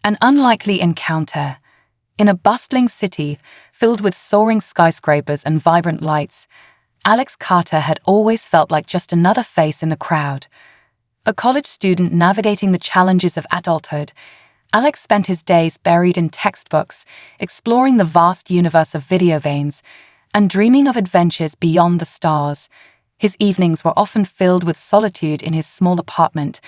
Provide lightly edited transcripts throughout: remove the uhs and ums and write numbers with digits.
An unlikely encounter. In a bustling city filled with soaring skyscrapers and vibrant lights, Alex Carter had always felt like just another face in the crowd. A college student navigating the challenges of adulthood, Alex spent his days buried in textbooks, exploring the vast universe of video games, and dreaming of adventures beyond the stars. His evenings were often filled with solitude in his small apartment,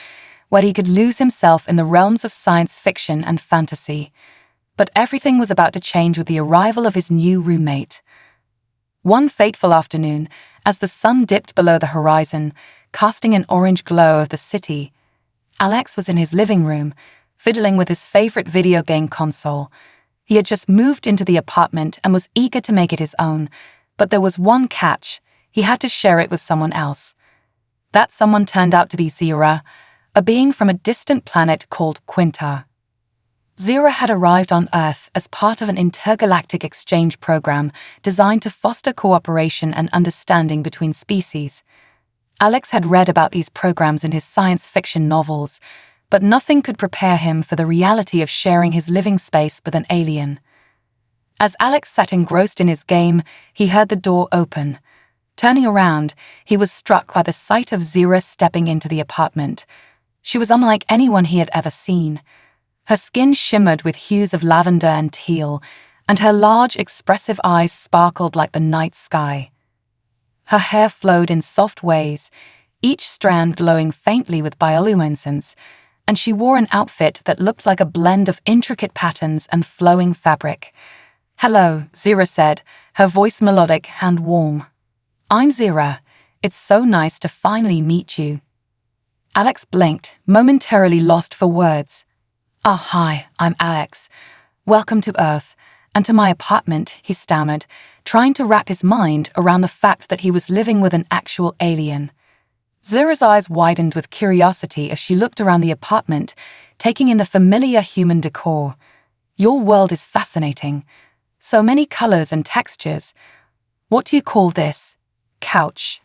where he could lose himself in the realms of science fiction and fantasy. But everything was about to change with the arrival of his new roommate. One fateful afternoon, as the sun dipped below the horizon, casting an orange glow over the city, Alex was in his living room, fiddling with his favorite video game console. He had just moved into the apartment and was eager to make it his own, but there was one catch: he had to share it with someone else. That someone turned out to be Zira, a being from a distant planet called Quinta. Zira had arrived on Earth as part of an intergalactic exchange program designed to foster cooperation and understanding between species. Alex had read about these programs in his science fiction novels, but nothing could prepare him for the reality of sharing his living space with an alien. As Alex sat engrossed in his game, he heard the door open. Turning around, he was struck by the sight of Zira stepping into the apartment. She was unlike anyone he had ever seen. Her skin shimmered with hues of lavender and teal, and her large, expressive eyes sparkled like the night sky. Her hair flowed in soft waves, each strand glowing faintly with bioluminescence, and she wore an outfit that looked like a blend of intricate patterns and flowing fabric. "Hello," Zira said, her voice melodic and warm. "I'm Zira. It's so nice to finally meet you." Alex blinked, momentarily lost for words. "Oh, hi, I'm Alex. Welcome to Earth, and to my apartment," he stammered, trying to wrap his mind around the fact that he was living with an actual alien. Zira's eyes widened with curiosity as she looked around the apartment, taking in the familiar human decor. "Your world is fascinating. So many colors and textures. What do you call this? Couch?"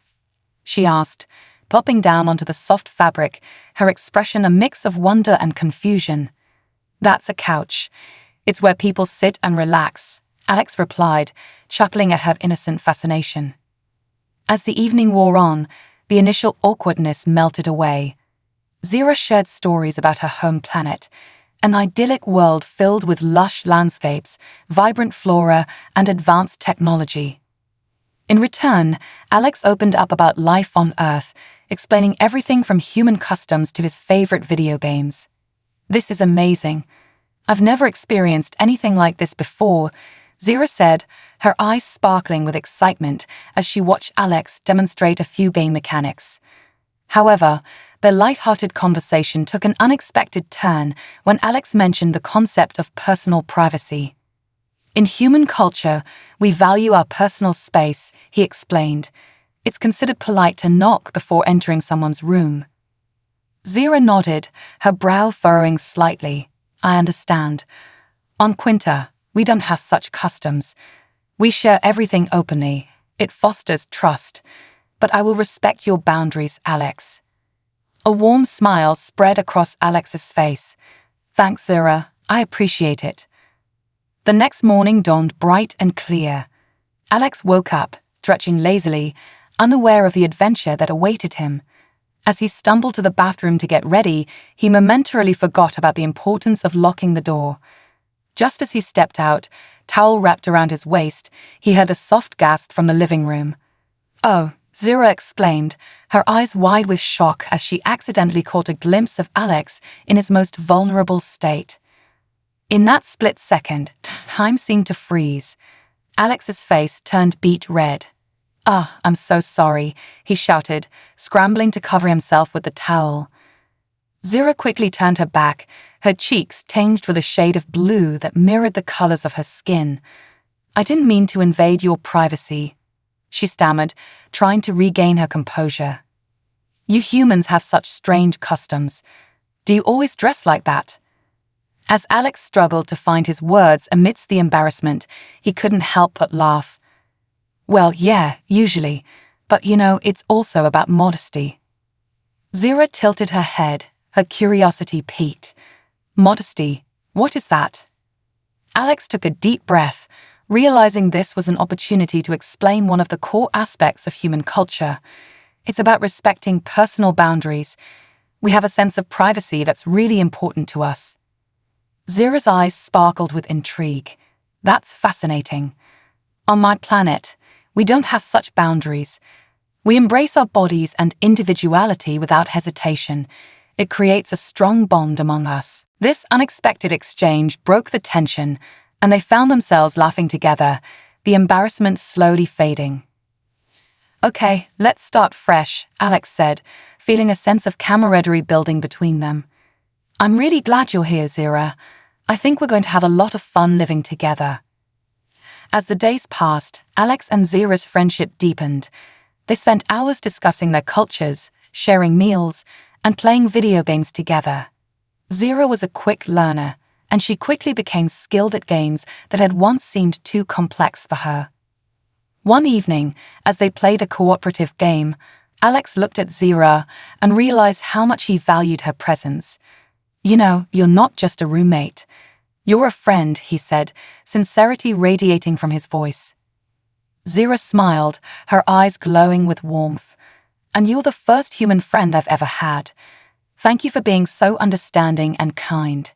she asked, plopping down onto the soft fabric, her expression a mix of wonder and confusion. "That's a couch. It's where people sit and relax," Alex replied, chuckling at her innocent fascination. As the evening wore on, the initial awkwardness melted away. Zira shared stories about her home planet, an idyllic world filled with lush landscapes, vibrant flora, and advanced technology. In return, Alex opened up about life on Earth, explaining everything from human customs to his favorite video games. "This is amazing. I've never experienced anything like this before," Zira said, her eyes sparkling with excitement as she watched Alex demonstrate a few game mechanics. However, their light-hearted conversation took an unexpected turn when Alex mentioned the concept of personal privacy. "In human culture, we value our personal space," he explained. "It's considered polite to knock before entering someone's room." Zira nodded, her brow furrowing slightly. "I understand. On Quinta, we don't have such customs. We share everything openly. It fosters trust. But I will respect your boundaries, Alex." A warm smile spread across Alex's face. "Thanks, Zira. I appreciate it." The next morning dawned bright and clear. Alex woke up, stretching lazily, unaware of the adventure that awaited him. As he stumbled to the bathroom to get ready, he momentarily forgot about the importance of locking the door. Just as he stepped out, towel wrapped around his waist, he heard a soft gasp from the living room. "Oh," Zira exclaimed, her eyes wide with shock as she accidentally caught a glimpse of Alex in his most vulnerable state. In that split second, time seemed to freeze. Alex's face turned beet red. "Ah, I'm so sorry," he shouted, scrambling to cover himself with the towel. Zira quickly turned her back, her cheeks tinged with a shade of blue that mirrored the colors of her skin. "I didn't mean to invade your privacy," she stammered, trying to regain her composure. "You humans have such strange customs. Do you always dress like that?" As Alex struggled to find his words amidst the embarrassment, he couldn't help but laugh. "Well, yeah, usually, but it's also about modesty." Zira tilted her head, her curiosity piqued. "Modesty? What is that? Alex took a deep breath, realizing this was an opportunity to explain one of the core aspects of human culture. It's about respecting personal boundaries. We have a sense of privacy that's really important to us. Zira's eyes sparkled with intrigue. That's fascinating. On my planet, we don't have such boundaries. We embrace our bodies and individuality without hesitation. It creates a strong bond among us. This unexpected exchange broke the tension, and they found themselves laughing together, the embarrassment slowly fading. "Okay, let's start fresh," Alex said, feeling a sense of camaraderie building between them. "I'm really glad you're here, Zira. I think we're going to have a lot of fun living together." As the days passed, Alex and Zira's friendship deepened. They spent hours discussing their cultures, sharing meals, and playing video games together. Zira was a quick learner, and she quickly became skilled at games that had once seemed too complex for her. One evening, as they played a cooperative game, Alex looked at Zira and realized how much he valued her presence. "You know, you're not just a roommate. You're a friend," he said, sincerity radiating from his voice. Zira smiled, her eyes glowing with warmth. "And you're the first human friend I've ever had. Thank you for being so understanding and kind."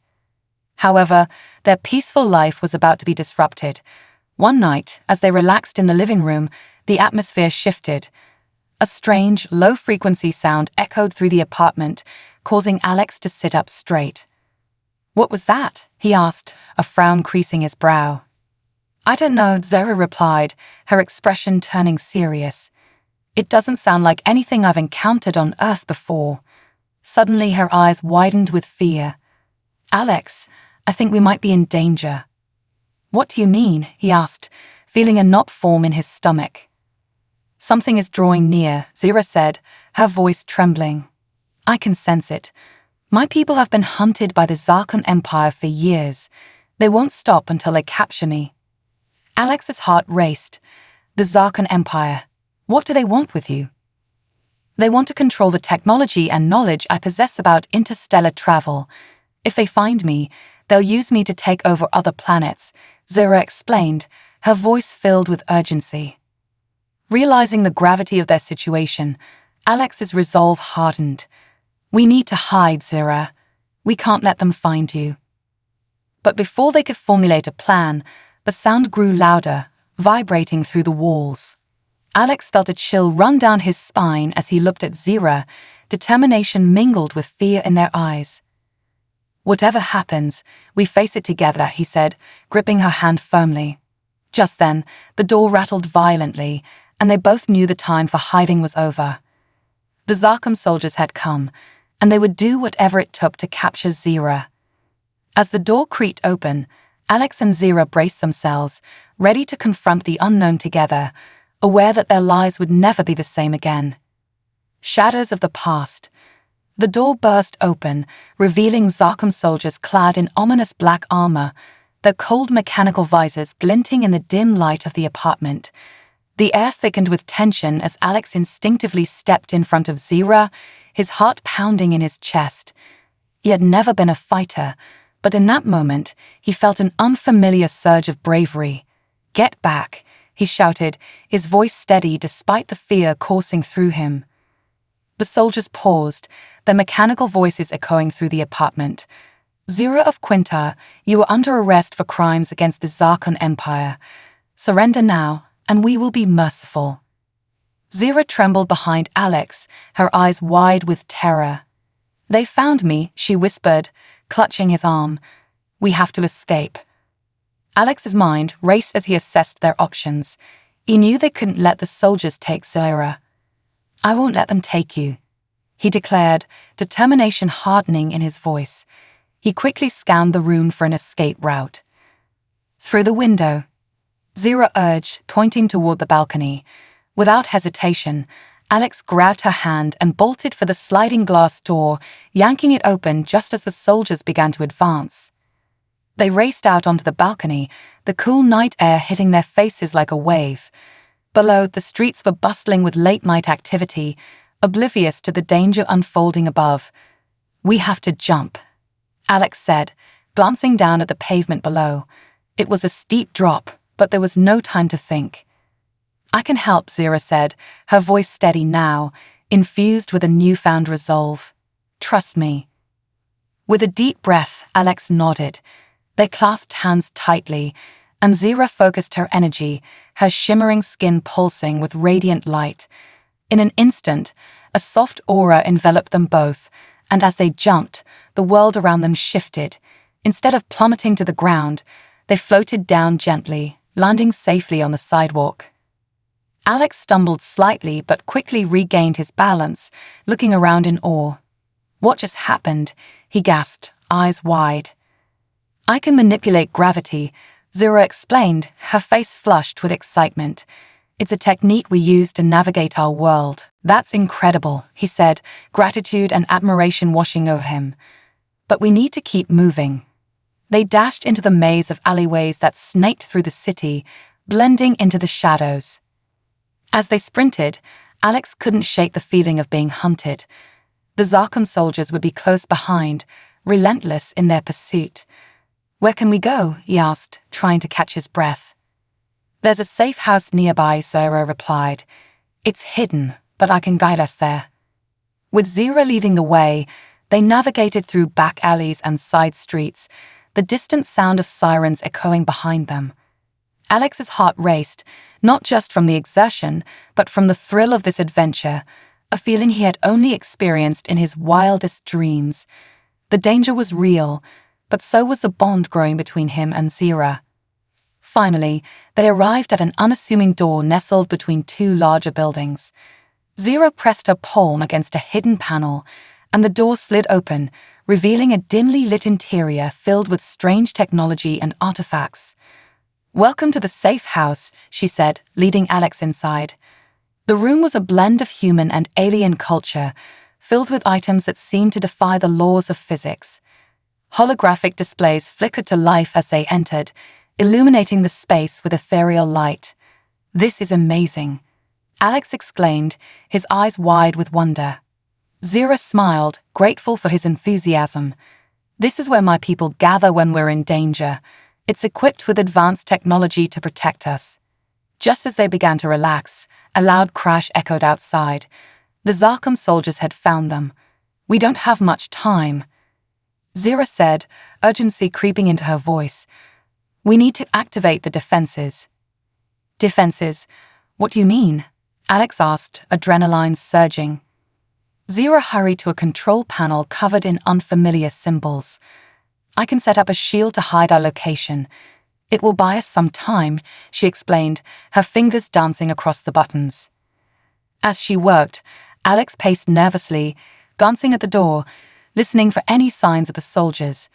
However, their peaceful life was about to be disrupted. One night, as they relaxed in the living room, the atmosphere shifted. A strange, low-frequency sound echoed through the apartment, causing Alex to sit up straight. "What was that?" he asked, a frown creasing his brow. "I don't know," Zira replied, her expression turning serious. "It doesn't sound like anything I've encountered on Earth before." Suddenly her eyes widened with fear. "Alex, I think we might be in danger." "What do you mean?" he asked, feeling a knot form in his stomach. "Something is drawing near," Zira said, her voice trembling. "I can sense it. My people have been hunted by the Zarkon Empire for years. They won't stop until they capture me." Alex's heart raced. "The Zarkon Empire. What do they want with you?" "They want to control the technology and knowledge I possess about interstellar travel. If they find me, they'll use me to take over other planets," Zira explained, her voice filled with urgency. Realizing the gravity of their situation, Alex's resolve hardened. "We need to hide, Zira. We can't let them find you." But before they could formulate a plan, the sound grew louder, vibrating through the walls. Alex felt a chill run down his spine as he looked at Zira, determination mingled with fear in their eyes. "Whatever happens, we face it together," he said, gripping her hand firmly. Just then, the door rattled violently, and they both knew the time for hiding was over. The Zarkon soldiers had come, and they would do whatever it took to capture Zira. As the door creaked open, Alex and Zira braced themselves, ready to confront the unknown together, aware that their lives would never be the same again. Shadows of the past. The door burst open, revealing Zarkon soldiers clad in ominous black armor, their cold mechanical visors glinting in the dim light of the apartment. The air thickened with tension as Alex instinctively stepped in front of Zira, his heart pounding in his chest. He had never been a fighter, but in that moment, he felt an unfamiliar surge of bravery. "Get back," he shouted, his voice steady despite the fear coursing through him. The soldiers paused, their mechanical voices echoing through the apartment. "Zira of Quinta, you are under arrest for crimes against the Zarkon Empire. Surrender now, and we will be merciful." Zira trembled behind Alex, her eyes wide with terror. "They found me," she whispered, clutching his arm. "We have to escape." Alex's mind raced as he assessed their options. He knew they couldn't let the soldiers take Zira. "I won't let them take you," he declared, determination hardening in his voice. He quickly scanned the room for an escape route. "Through the window," Zira urged, pointing toward the balcony. Without hesitation, Alex grabbed her hand and bolted for the sliding glass door, yanking it open just as the soldiers began to advance. They raced out onto the balcony, the cool night air hitting their faces like a wave. Below, the streets were bustling with late-night activity, oblivious to the danger unfolding above. "We have to jump," Alex said, glancing down at the pavement below. It was a steep drop, but there was no time to think. "I can help," Zira said, her voice steady now, infused with a newfound resolve. "Trust me." With a deep breath, Alex nodded. They clasped hands tightly, and Zira focused her energy, her shimmering skin pulsing with radiant light. In an instant, a soft aura enveloped them both, and as they jumped, the world around them shifted. Instead of plummeting to the ground, they floated down gently, landing safely on the sidewalk. Alex stumbled slightly but quickly regained his balance, looking around in awe. "What just happened?" he gasped, eyes wide. "I can manipulate gravity," Zira explained, her face flushed with excitement. "It's a technique we use to navigate our world." "That's incredible," he said, gratitude and admiration washing over him. "But we need to keep moving." They dashed into the maze of alleyways that snaked through the city, blending into the shadows. As they sprinted, Alex couldn't shake the feeling of being hunted. The Zarkon soldiers would be close behind, relentless in their pursuit. "Where can we go?" he asked, trying to catch his breath. "There's a safe house nearby," Zira replied. "It's hidden, but I can guide us there." With Zira leading the way, they navigated through back alleys and side streets, the distant sound of sirens echoing behind them. Alex's heart raced, not just from the exertion, but from the thrill of this adventure, a feeling he had only experienced in his wildest dreams. The danger was real, but so was the bond growing between him and Zira. Finally, they arrived at an unassuming door nestled between two larger buildings. Zira pressed her palm against a hidden panel, and the door slid open, revealing a dimly lit interior filled with strange technology and artifacts. "Welcome to the safe house," she said, leading Alex inside. The room was a blend of human and alien culture, filled with items that seemed to defy the laws of physics. Holographic displays flickered to life as they entered, illuminating the space with ethereal light. "This is amazing," Alex exclaimed, his eyes wide with wonder. Zira smiled, grateful for his enthusiasm. "This is where my people gather when we're in danger. It's equipped with advanced technology to protect us." Just as they began to relax, a loud crash echoed outside. The Zarkon soldiers had found them. "We don't have much time," Zira said, urgency creeping into her voice. "We need to activate the defenses." "Defenses? What do you mean?" Alex asked, adrenaline surging. Zira hurried to a control panel covered in unfamiliar symbols. "I can set up a shield to hide our location. It will buy us some time," she explained, her fingers dancing across the buttons. As she worked, Alex paced nervously, glancing at the door, listening for any signs of the soldiers.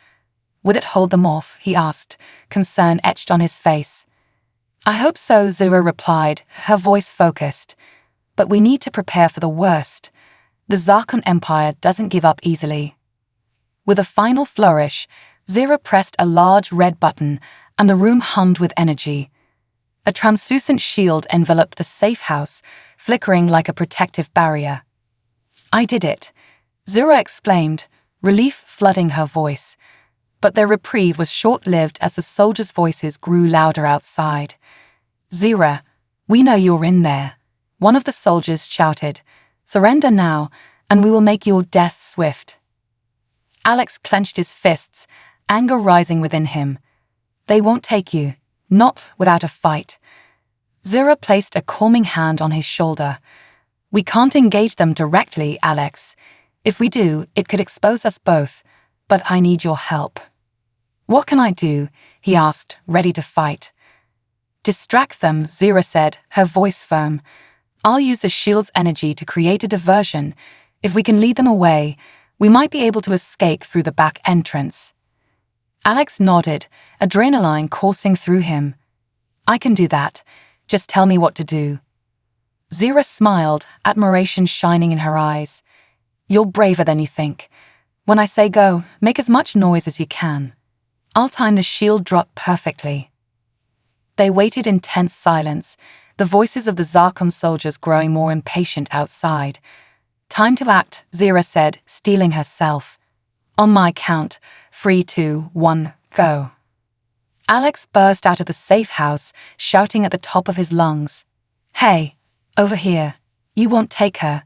"Would it hold them off?" he asked, concern etched on his face. "I hope so," Zira replied, her voice focused. "But we need to prepare for the worst. The Zarkon Empire doesn't give up easily." With a final flourish, Zira pressed a large red button, and the room hummed with energy. A translucent shield enveloped the safe house, flickering like a protective barrier. "I did it," Zira exclaimed, relief flooding her voice. But their reprieve was short-lived as the soldiers' voices grew louder outside. "Zira, we know you're in there," one of the soldiers shouted. "Surrender now, and we will make your death swift." Alex clenched his fists, anger rising within him. "They won't take you, not without a fight." Zira placed a calming hand on his shoulder. "We can't engage them directly, Alex. If we do, it could expose us both, but I need your help." "What can I do?" he asked, ready to fight. "Distract them," Zira said, her voice firm. "I'll use the shield's energy to create a diversion. If we can lead them away, we might be able to escape through the back entrance." Alex nodded, adrenaline coursing through him. "I can do that. Just tell me what to do." Zira smiled, admiration shining in her eyes. "You're braver than you think. When I say go, make as much noise as you can. I'll time the shield drop perfectly." They waited in tense silence, the voices of the Zarkon soldiers growing more impatient outside. "Time to act," Zira said, steeling herself. "On my count, 3, 2, 1, go. Alex burst out of the safe house, shouting at the top of his lungs. Hey, over here. You won't take her.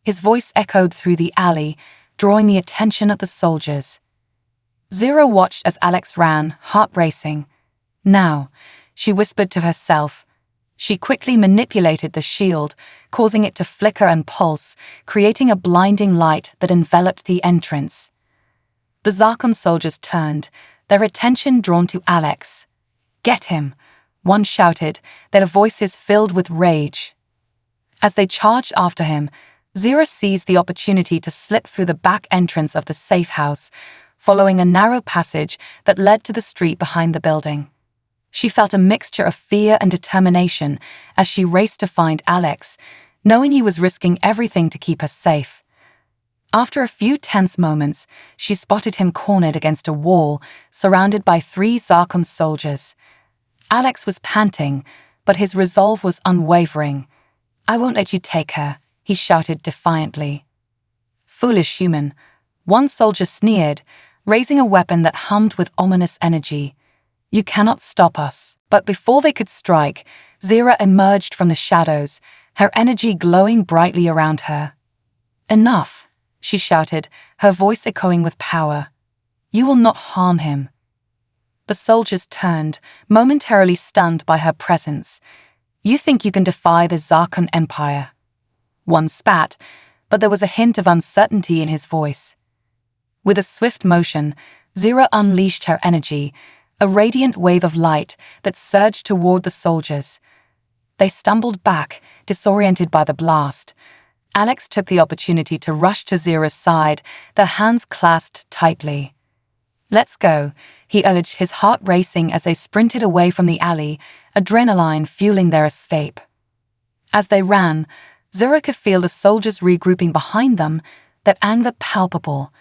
His voice echoed through the alley, drawing the attention of the soldiers. Zero watched as Alex ran, heart racing. Now, she whispered to herself. She quickly manipulated the shield, causing it to flicker and pulse, creating a blinding light that enveloped the entrance. The Zarkon soldiers turned, their attention drawn to Alex. Get him, one shouted, their voices filled with rage. As they charged after him, Zira seized the opportunity to slip through the back entrance of the safe house, following a narrow passage that led to the street behind the building. She felt a mixture of fear and determination as she raced to find Alex, knowing he was risking everything to keep her safe. After a few tense moments, she spotted him cornered against a wall, surrounded by 3 Zarkon soldiers. Alex was panting, but his resolve was unwavering. I won't let you take her, he shouted defiantly. Foolish human, one soldier sneered, raising a weapon that hummed with ominous energy. You cannot stop us. But before they could strike, Zira emerged from the shadows, her energy glowing brightly around her. Enough, she shouted, her voice echoing with power. You will not harm him. The soldiers turned, momentarily stunned by her presence. You think you can defy the Zarkon Empire? One spat, but there was a hint of uncertainty in his voice. With a swift motion, Zira unleashed her energy, a radiant wave of light that surged toward the soldiers. They stumbled back, disoriented by the blast. Alex took the opportunity to rush to Zira's side, their hands clasped tightly. Let's go, he urged, his heart racing as they sprinted away from the alley, adrenaline fueling their escape. As they ran, Zira could feel the soldiers regrouping behind them, their anger palpable.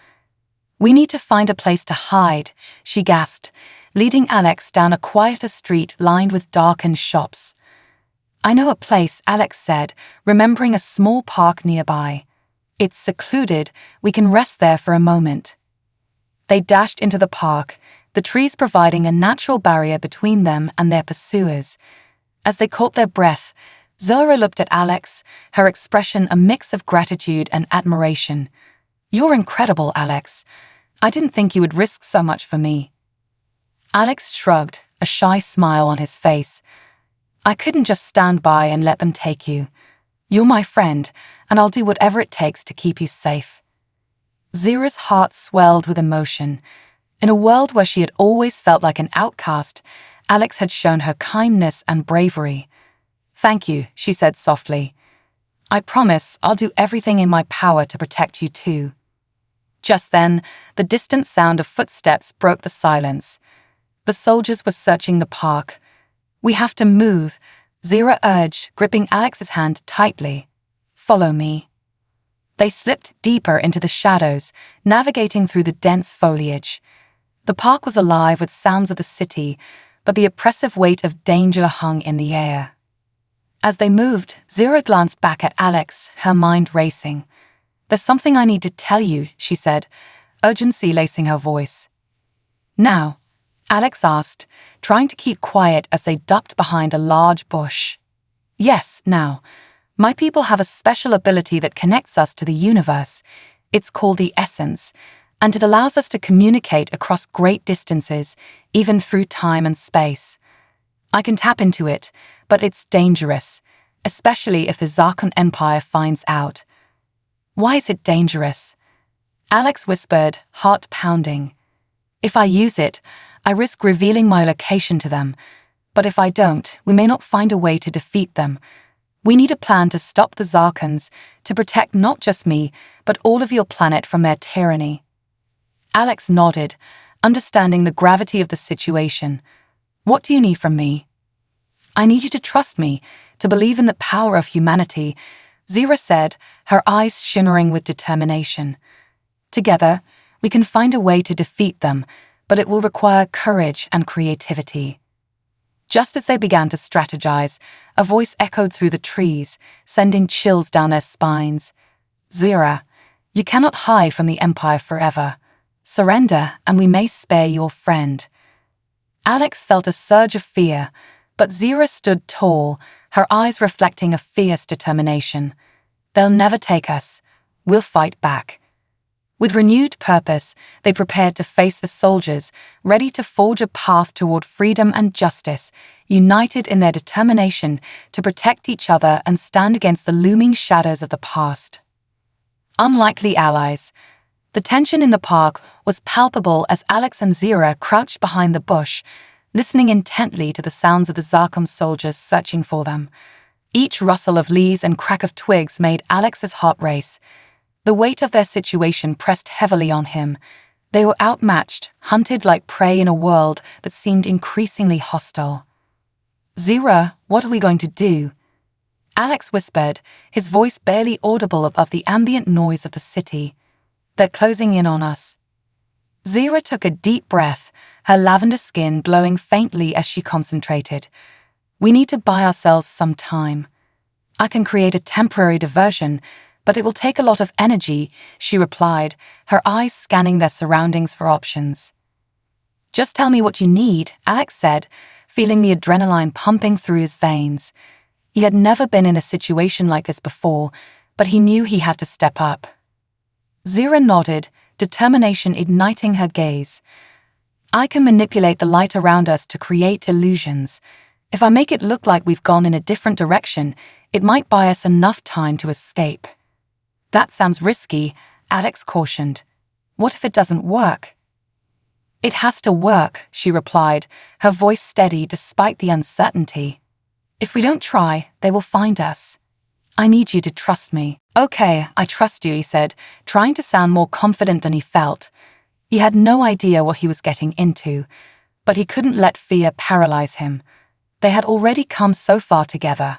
We need to find a place to hide, she gasped, leading Alex down a quieter street lined with darkened shops. I know a place, Alex said, remembering a small park nearby. It's secluded, we can rest there for a moment. They dashed into the park, the trees providing a natural barrier between them and their pursuers. As they caught their breath, Zira looked at Alex, her expression a mix of gratitude and admiration. You're incredible, Alex. I didn't think you would risk so much for me. Alex shrugged, a shy smile on his face. I couldn't just stand by and let them take you. You're my friend, and I'll do whatever it takes to keep you safe. Zira's heart swelled with emotion. In a world where she had always felt like an outcast, Alex had shown her kindness and bravery. Thank you, she said softly. I promise I'll do everything in my power to protect you too. Just then, the distant sound of footsteps broke the silence. The soldiers were searching the park. We have to move, Zira urged, gripping Alex's hand tightly. Follow me. They slipped deeper into the shadows, navigating through the dense foliage. The park was alive with sounds of the city, but the oppressive weight of danger hung in the air. As they moved, Zira glanced back at Alex, her mind racing. There's something I need to tell you, she said, urgency lacing her voice. Now, Alex asked, trying to keep quiet as they ducked behind a large bush. Yes, now. My people have a special ability that connects us to the universe. It's called the Essence, and it allows us to communicate across great distances, even through time and space. I can tap into it, but it's dangerous, especially if the Zarkon Empire finds out. Why is it dangerous? Alex whispered, heart pounding. If I use it, I risk revealing my location to them, but if I don't, we may not find a way to defeat them. We need a plan to stop the Zarkons, to protect not just me, but all of your planet from their tyranny. Alex nodded, understanding the gravity of the situation. What do you need from me? I need you to trust me, to believe in the power of humanity, Zira said, her eyes shimmering with determination. Together, we can find a way to defeat them, but it will require courage and creativity. Just as they began to strategize, a voice echoed through the trees, sending chills down their spines. Zira, you cannot hide from the Empire forever. Surrender, and we may spare your friend. Alex felt a surge of fear, but Zira stood tall, her eyes reflecting a fierce determination. They'll never take us. We'll fight back. With renewed purpose, they prepared to face the soldiers, ready to forge a path toward freedom and justice, united in their determination to protect each other and stand against the looming shadows of the past. Unlikely allies. The tension in the park was palpable as Alex and Zira crouched behind the bush, listening intently to the sounds of the Zarkum soldiers searching for them. Each rustle of leaves and crack of twigs made Alex's heart race. The weight of their situation pressed heavily on him. They were outmatched, hunted like prey in a world that seemed increasingly hostile. Zira, what are we going to do? Alex whispered, his voice barely audible above the ambient noise of the city. They're closing in on us. Zira took a deep breath, her lavender skin glowing faintly as she concentrated. We need to buy ourselves some time. I can create a temporary diversion, but it will take a lot of energy, she replied, her eyes scanning their surroundings for options. Just tell me what you need, Alex said, feeling the adrenaline pumping through his veins. He had never been in a situation like this before, but he knew he had to step up. Zira nodded, determination igniting her gaze. I can manipulate the light around us to create illusions. If I make it look like we've gone in a different direction, it might buy us enough time to escape. That sounds risky, Alex cautioned. What if it doesn't work? It has to work, she replied, her voice steady despite the uncertainty. If we don't try, they will find us. I need you to trust me. Okay, I trust you, he said, trying to sound more confident than he felt. He had no idea what he was getting into, but he couldn't let fear paralyze him. They had already come so far together.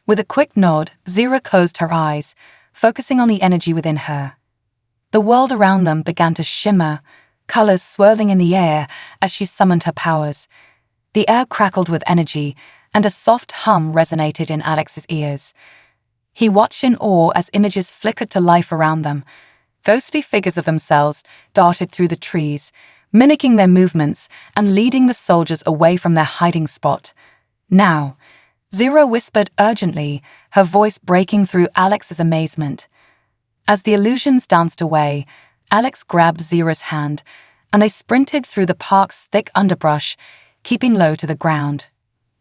With a quick nod, Zira closed her eyes, focusing on the energy within her. The world around them began to shimmer, colors swirling in the air as she summoned her powers. The air crackled with energy, and a soft hum resonated in Alex's ears. He watched in awe as images flickered to life around them. Ghostly figures of themselves darted through the trees, mimicking their movements and leading the soldiers away from their hiding spot. Now, Zira whispered urgently, her voice breaking through Alex's amazement. As the illusions danced away, Alex grabbed Zira's hand, and they sprinted through the park's thick underbrush, keeping low to the ground.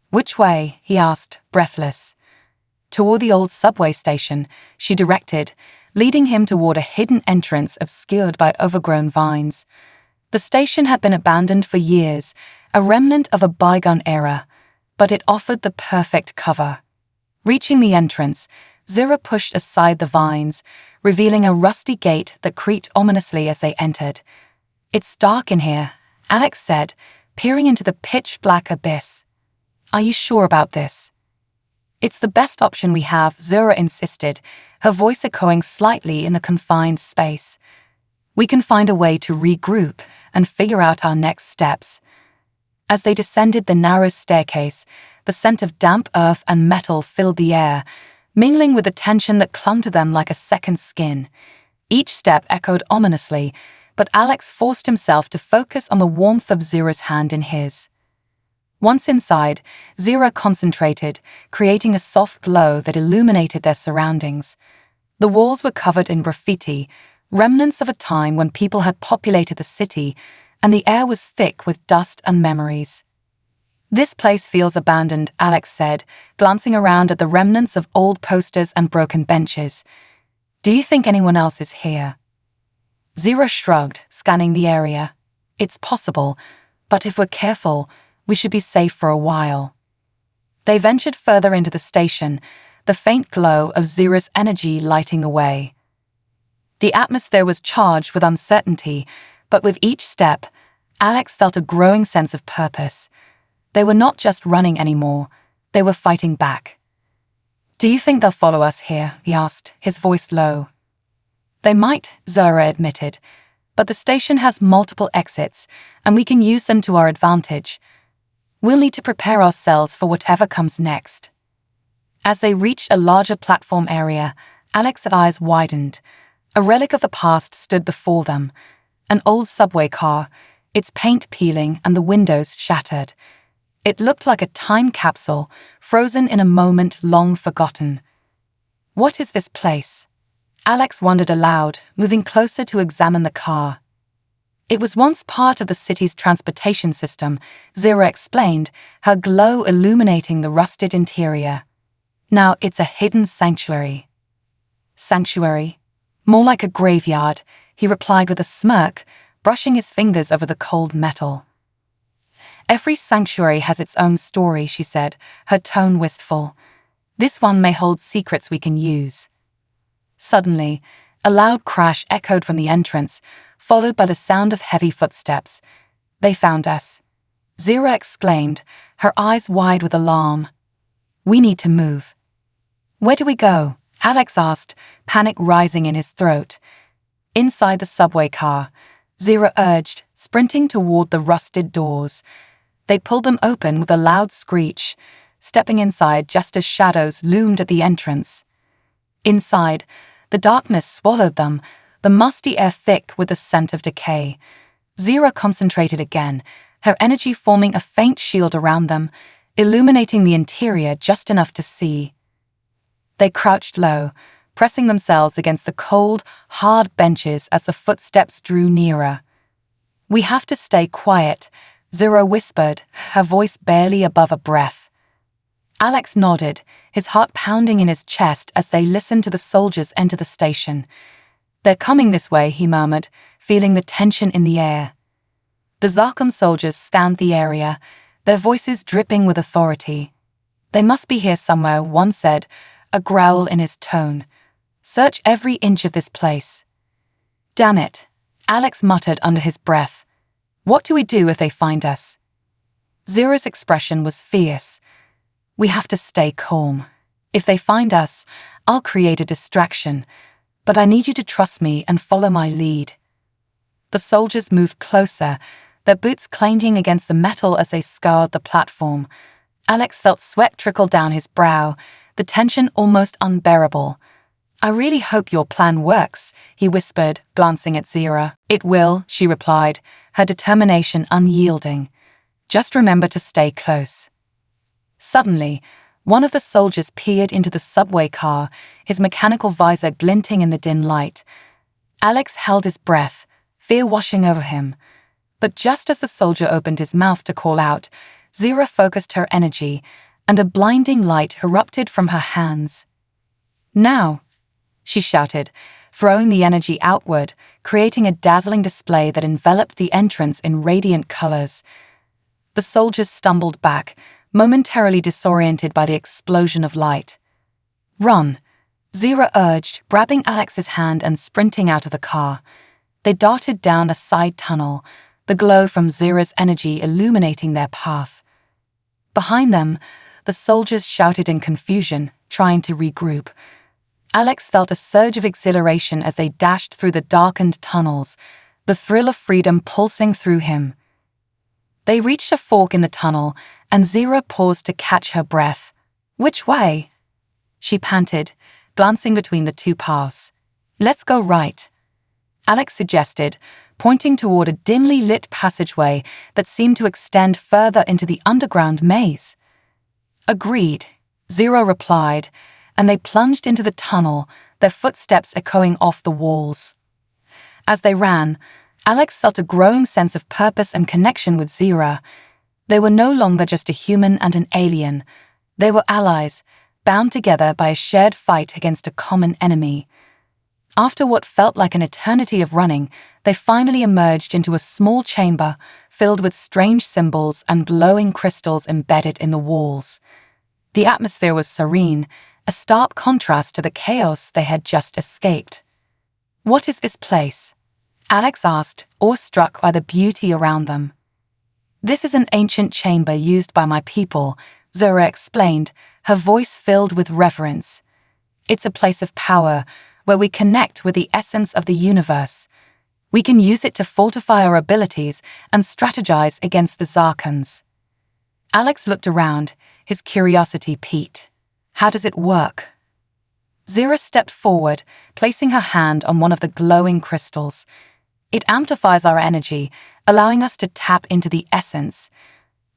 Which way? He asked, breathless. Toward the old subway station, she directed, leading him toward a hidden entrance obscured by overgrown vines. The station had been abandoned for years, a remnant of a bygone era, but it offered the perfect cover. Reaching the entrance, Zira pushed aside the vines, revealing a rusty gate that creaked ominously as they entered. It's dark in here, Alex said, peering into the pitch-black abyss. Are you sure about this? It's the best option we have, Zira insisted, her voice echoing slightly in the confined space. We can find a way to regroup and figure out our next steps. As they descended the narrow staircase, the scent of damp earth and metal filled the air, mingling with the tension that clung to them like a second skin. Each step echoed ominously, but Alex forced himself to focus on the warmth of Zira's hand in his. Once inside, Zira concentrated, creating a soft glow that illuminated their surroundings. The walls were covered in graffiti, remnants of a time when people had populated the city, and the air was thick with dust and memories. This place feels abandoned, Alex said, glancing around at the remnants of old posters and broken benches. Do you think anyone else is here? Zira shrugged, scanning the area. It's possible, but if we're careful, we should be safe for a while. They ventured further into the station, the faint glow of Zira's energy lighting the way. The atmosphere was charged with uncertainty, but with each step, Alex felt a growing sense of purpose. They were not just running anymore, they were fighting back. Do you think they'll follow us here? He asked, his voice low. They might, Zira admitted, but the station has multiple exits, and we can use them to our advantage. We'll need to prepare ourselves for whatever comes next. As they reached a larger platform area, Alex's eyes widened. A relic of the past stood before them, An old subway car, its paint peeling and the windows shattered. It looked like a time capsule, frozen in a moment long forgotten. What is this place? Alex wondered aloud, moving closer to examine the car. It was once part of the city's transportation system, Zira explained, her glow illuminating the rusted interior. Now it's a hidden sanctuary. Sanctuary? More like a graveyard, he replied with a smirk, brushing his fingers over the cold metal. Every sanctuary has its own story, she said, her tone wistful. This one may hold secrets we can use. Suddenly, a loud crash echoed from the entrance, followed by the sound of heavy footsteps. They found us. Zira exclaimed, her eyes wide with alarm. We need to move. Where do we go? Alex asked, panic rising in his throat. Inside the subway car, Zira urged, sprinting toward the rusted doors. They pulled them open with a loud screech, stepping inside just as shadows loomed at the entrance. Inside, the darkness swallowed them, the musty air thick with the scent of decay. Zira concentrated again, her energy forming a faint shield around them, illuminating the interior just enough to see. They crouched low, pressing themselves against the cold, hard benches as the footsteps drew nearer. We have to stay quiet, Zira whispered, her voice barely above a breath. Alex nodded, his heart pounding in his chest as they listened to the soldiers enter the station. They're coming this way, he murmured, feeling the tension in the air. The Zarkon soldiers scanned the area, their voices dripping with authority. They must be here somewhere, one said, a growl in his tone. Search every inch of this place. Damn it, Alex muttered under his breath. What do we do if they find us? Zira's expression was fierce. We have to stay calm. If they find us, I'll create a distraction, but I need you to trust me and follow my lead. The soldiers moved closer, their boots clanging against the metal as they scoured the platform. Alex felt sweat trickle down his brow, the tension almost unbearable. I really hope your plan works, he whispered, glancing at Zira. It will, she replied, her determination unyielding. Just remember to stay close. Suddenly, one of the soldiers peered into the subway car, his mechanical visor glinting in the dim light. Alex held his breath, fear washing over him. But just as the soldier opened his mouth to call out, Zira focused her energy, and a blinding light erupted from her hands. Now, she shouted, throwing the energy outward, creating a dazzling display that enveloped the entrance in radiant colors. The soldiers stumbled back, momentarily disoriented by the explosion of light. Run, Zira urged, grabbing Alex's hand and sprinting out of the car. They darted down a side tunnel, the glow from Zira's energy illuminating their path. Behind them, the soldiers shouted in confusion, trying to regroup. Alex felt a surge of exhilaration as they dashed through the darkened tunnels, the thrill of freedom pulsing through him. They reached a fork in the tunnel, and Zira paused to catch her breath. Which way? She panted, glancing between the two paths. Let's go right, Alex suggested, pointing toward a dimly lit passageway that seemed to extend further into the underground maze. Agreed, Zira replied, and they plunged into the tunnel, their footsteps echoing off the walls. As they ran, Alex felt a growing sense of purpose and connection with Zira. They were no longer just a human and an alien. They were allies, bound together by a shared fight against a common enemy. After what felt like an eternity of running, they finally emerged into a small chamber filled with strange symbols and glowing crystals embedded in the walls. The atmosphere was serene, a stark contrast to the chaos they had just escaped. What is this place? Alex asked, awestruck by the beauty around them. This is an ancient chamber used by my people, Zira explained, her voice filled with reverence. It's a place of power, where we connect with the essence of the universe. We can use it to fortify our abilities and strategize against the Zarkons. Alex looked around, his curiosity piqued. How does it work? Zira stepped forward, placing her hand on one of the glowing crystals. It amplifies our energy, allowing us to tap into the essence.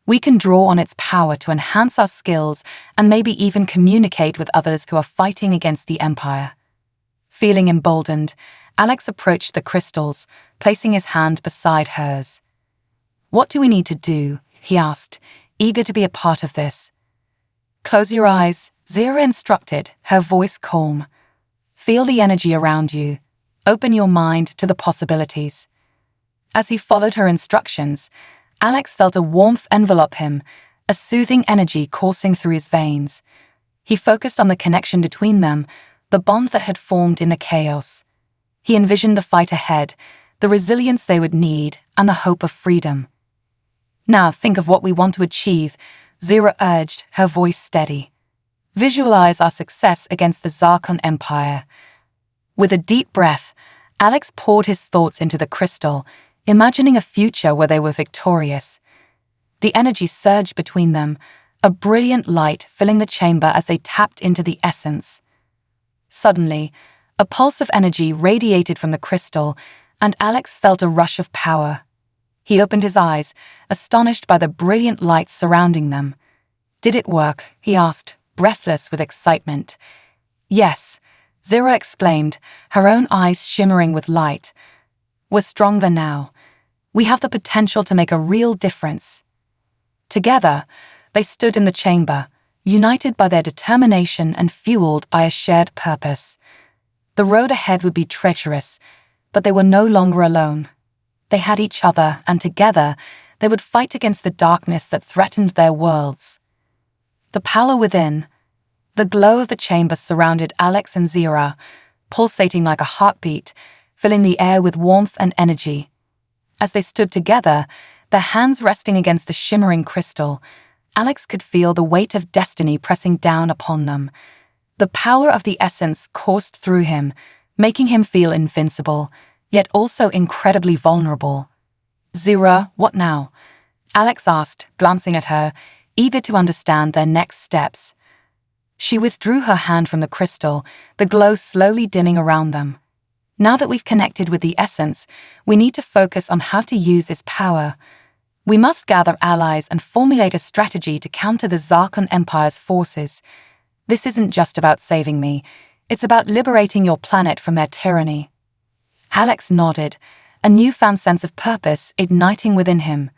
We can draw on its power to enhance our skills and maybe even communicate with others who are fighting against the Empire. Feeling emboldened, Alex approached the crystals, placing his hand beside hers. "What do we need to do?" he asked, eager to be a part of this. "Close your eyes," Zira instructed, her voice calm. "Feel the energy around you. Open your mind to the possibilities." As he followed her instructions, Alex felt a warmth envelop him, a soothing energy coursing through his veins. He focused on the connection between them, the bond that had formed in the chaos. He envisioned the fight ahead, the resilience they would need, and the hope of freedom. "Now think of what we want to achieve," Zira urged, her voice steady. "Visualize our success against the Zarkon Empire." With a deep breath, Alex poured his thoughts into the crystal, imagining a future where they were victorious. The energy surged between them, a brilliant light filling the chamber as they tapped into the essence. Suddenly, a pulse of energy radiated from the crystal, and Alex felt a rush of power. He opened his eyes, astonished by the brilliant light surrounding them. "Did it work?" he asked, breathless with excitement. "Yes," Zira exclaimed, her own eyes shimmering with light. "We're stronger now. We have the potential to make a real difference." Together, they stood in the chamber, united by their determination and fueled by a shared purpose. The road ahead would be treacherous, but they were no longer alone. They had each other, and together, they would fight against the darkness that threatened their worlds. The power within, the glow of the chamber surrounded Alex and Zira, pulsating like a heartbeat, filling the air with warmth and energy. As they stood together, their hands resting against the shimmering crystal, Alex could feel the weight of destiny pressing down upon them. The power of the essence coursed through him, making him feel invincible, yet also incredibly vulnerable. "Zira, what now?" Alex asked, glancing at her, eager to understand their next steps. She withdrew her hand from the crystal, the glow slowly dimming around them. "Now that we've connected with the essence, we need to focus on how to use its power. We must gather allies and formulate a strategy to counter the Zarkon Empire's forces. This isn't just about saving me, it's about liberating your planet from their tyranny." Alex nodded, a newfound sense of purpose igniting within him.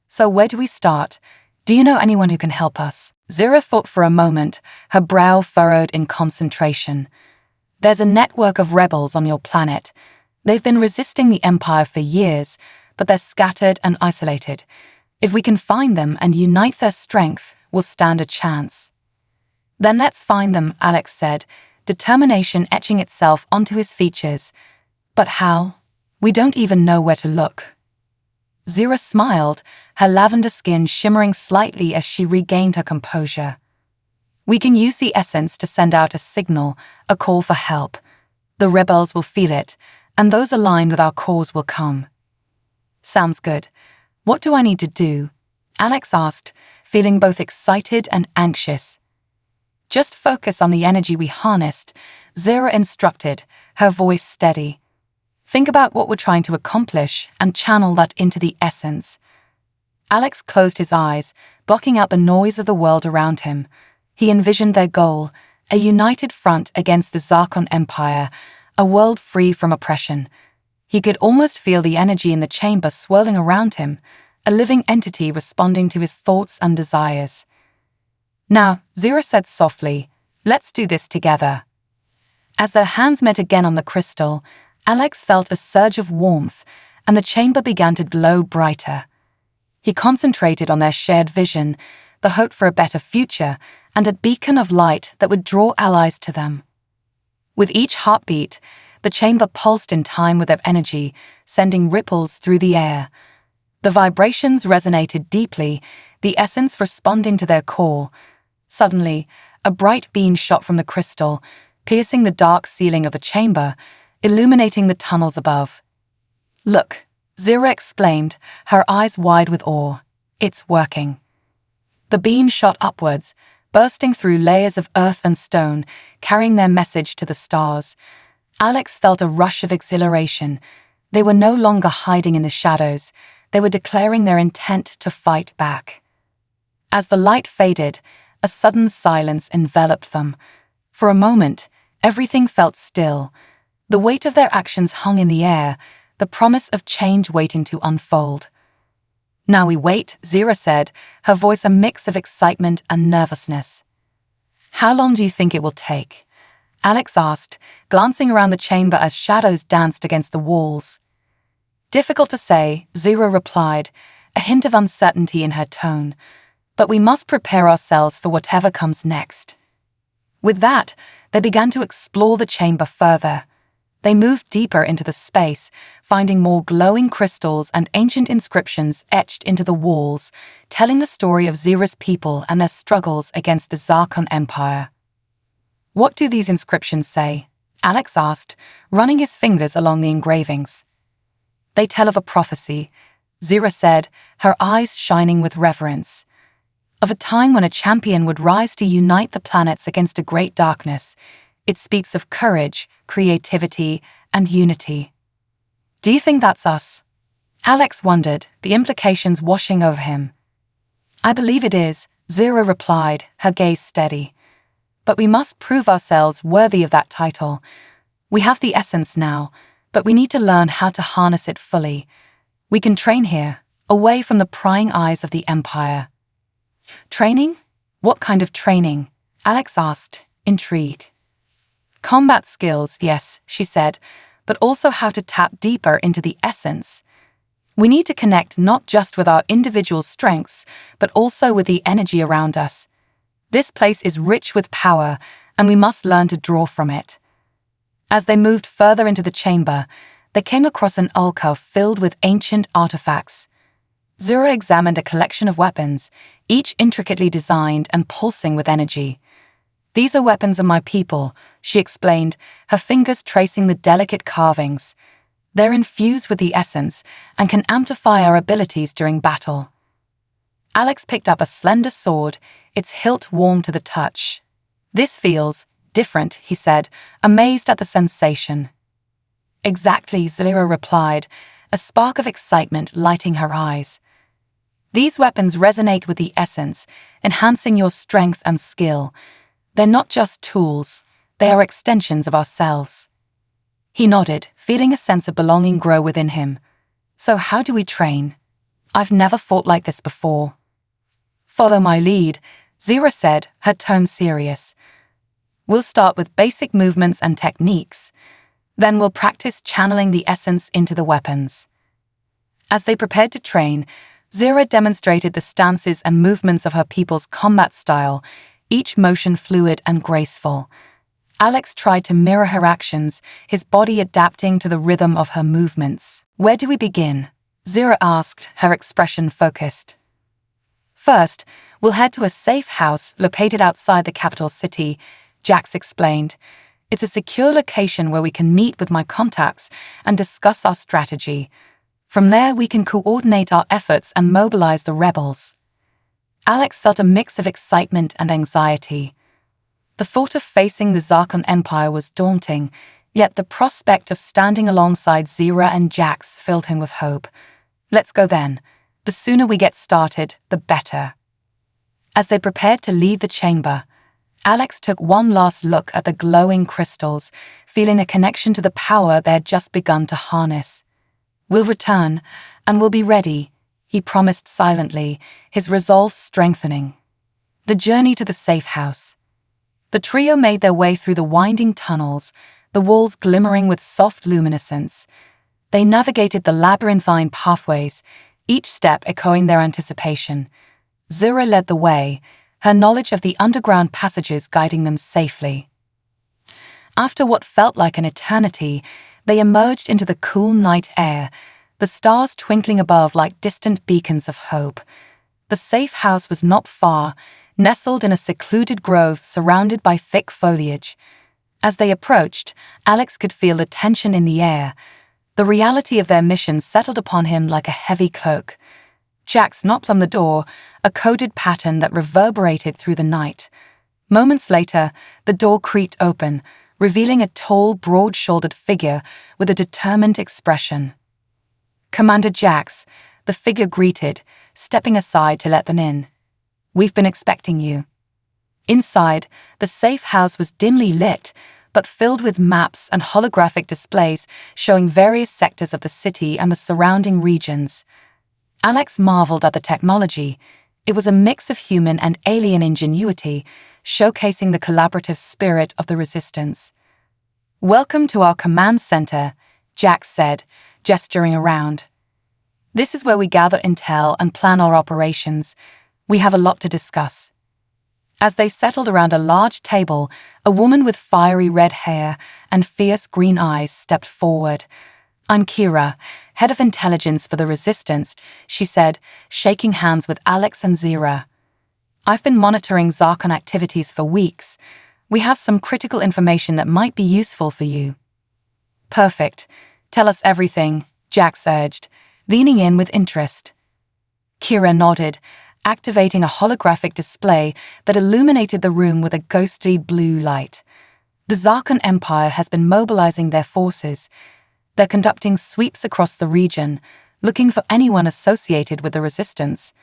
"So where do we start? Do you know anyone who can help us?" Zira thought for a moment, her brow furrowed in concentration. "There's a network of rebels on your planet. They've been resisting the Empire for years, but they're scattered and isolated. If we can find them and unite their strength, we'll stand a chance." "Then let's find them," Alex said, determination etching itself onto his features. "But how? We don't even know where to look." Zira smiled, her lavender skin shimmering slightly as she regained her composure. "We can use the essence to send out a signal, a call for help. The rebels will feel it, and those aligned with our cause will come." "Sounds good. What do I need to do?" Alex asked, feeling both excited and anxious. "Just focus on the energy we harnessed," Zira instructed, her voice steady. "Think about what we're trying to accomplish and channel that into the essence." Alex closed his eyes, blocking out the noise of the world around him. He envisioned their goal, a united front against the Zarkon Empire, a world free from oppression. He could almost feel the energy in the chamber swirling around him, a living entity responding to his thoughts and desires. "Now," Zira said softly, "let's do this together." As their hands met again on the crystal, Alex felt a surge of warmth, and the chamber began to glow brighter. He concentrated on their shared vision, the hope for a better future, and a beacon of light that would draw allies to them. With each heartbeat, the chamber pulsed in time with their energy, sending ripples through the air. The vibrations resonated deeply, the essence responding to their call. Suddenly, a bright beam shot from the crystal, piercing the dark ceiling of the chamber, illuminating the tunnels above. "Look," Zira exclaimed, her eyes wide with awe. "It's working." The beam shot upwards, bursting through layers of earth and stone, carrying their message to the stars. Alex felt a rush of exhilaration. They were no longer hiding in the shadows, they were declaring their intent to fight back. As the light faded, a sudden silence enveloped them. For a moment, everything felt still. The weight of their actions hung in the air, the promise of change waiting to unfold. "Now we wait," Zira said, her voice a mix of excitement and nervousness. "How long do you think it will take?" Alex asked, glancing around the chamber as shadows danced against the walls. "Difficult to say," Zira replied, a hint of uncertainty in her tone. "But we must prepare ourselves for whatever comes next." With that, they began to explore the chamber further. They moved deeper into the space, finding more glowing crystals and ancient inscriptions etched into the walls, telling the story of Zira's people and their struggles against the Zarkon Empire. "What do these inscriptions say?" Alex asked, running his fingers along the engravings. "They tell of a prophecy," Zira said, her eyes shining with reverence. "Of a time when a champion would rise to unite the planets against a great darkness. It speaks of courage, creativity, and unity." "Do you think that's us?" Alex wondered, the implications washing over him. "I believe it is," Zira replied, her gaze steady. "But we must prove ourselves worthy of that title. We have the essence now, but we need to learn how to harness it fully. We can train here, away from the prying eyes of the Empire." "Training? What kind of training?" Alex asked, intrigued. "Combat skills, yes," she said, "but also how to tap deeper into the essence. We need to connect not just with our individual strengths, but also with the energy around us. This place is rich with power, and we must learn to draw from it." As they moved further into the chamber, they came across an alcove filled with ancient artifacts. Zira examined a collection of weapons, each intricately designed and pulsing with energy. "These are weapons of my people," she explained, her fingers tracing the delicate carvings. "They're infused with the essence and can amplify our abilities during battle." Alex picked up a slender sword, its hilt warm to the touch. "This feels different," he said, amazed at the sensation. "Exactly," Zira replied, a spark of excitement lighting her eyes. "These weapons resonate with the essence, enhancing your strength and skill. They're not just tools, they are extensions of ourselves." He nodded, feeling a sense of belonging grow within him. "So how do we train? I've never fought like this before." "Follow my lead," Zira said, her tone serious. "We'll start with basic movements and techniques. Then we'll practice channeling the essence into the weapons." As they prepared to train, Zira demonstrated the stances and movements of her people's combat style, each motion fluid and graceful. Alex tried to mirror her actions, his body adapting to the rhythm of her movements. "Where do we begin?" Zira asked, her expression focused. "First, we'll head to a safe house located outside the capital city," Jax explained. "It's a secure location where we can meet with my contacts and discuss our strategy. From there, we can coordinate our efforts and mobilize the rebels." Alex felt a mix of excitement and anxiety. The thought of facing the Zarkon Empire was daunting, yet the prospect of standing alongside Zira and Jax filled him with hope. "Let's go then. The sooner we get started, the better." As they prepared to leave the chamber, Alex took one last look at the glowing crystals, feeling a connection to the power they had just begun to harness. "We'll return, and we'll be ready," he promised silently, his resolve strengthening. The journey to the safe house. The trio made their way through the winding tunnels, the walls glimmering with soft luminescence. They navigated the labyrinthine pathways, each step echoing their anticipation. Zira led the way, her knowledge of the underground passages guiding them safely. After what felt like an eternity, they emerged into the cool night air, the stars twinkling above like distant beacons of hope. The safe house was not far, nestled in a secluded grove surrounded by thick foliage. As they approached, Alex could feel the tension in the air. The reality of their mission settled upon him like a heavy cloak. Jax knocked on the door, a coded pattern that reverberated through the night. Moments later, the door creaked open, revealing a tall, broad-shouldered figure with a determined expression. Commander Jax, the figure greeted, stepping aside to let them in. "We've been expecting you." Inside, the safe house was dimly lit, but filled with maps and holographic displays showing various sectors of the city and the surrounding regions. Alex marveled at the technology. It was a mix of human and alien ingenuity, showcasing the collaborative spirit of the Resistance. "Welcome to our command center," Jax said, gesturing around. "This is where we gather intel and plan our operations. We have a lot to discuss." As they settled around a large table, a woman with fiery red hair and fierce green eyes stepped forward. "I'm Kira, head of intelligence for the Resistance," she said, shaking hands with Alex and Zira. "I've been monitoring Zarkon activities for weeks. We have some critical information that might be useful for you." "Perfect. Tell us everything," Jax urged, leaning in with interest. Kira nodded, activating a holographic display that illuminated the room with a ghostly blue light. "The Zarkon Empire has been mobilizing their forces. They're conducting sweeps across the region, looking for anyone associated with the Resistance.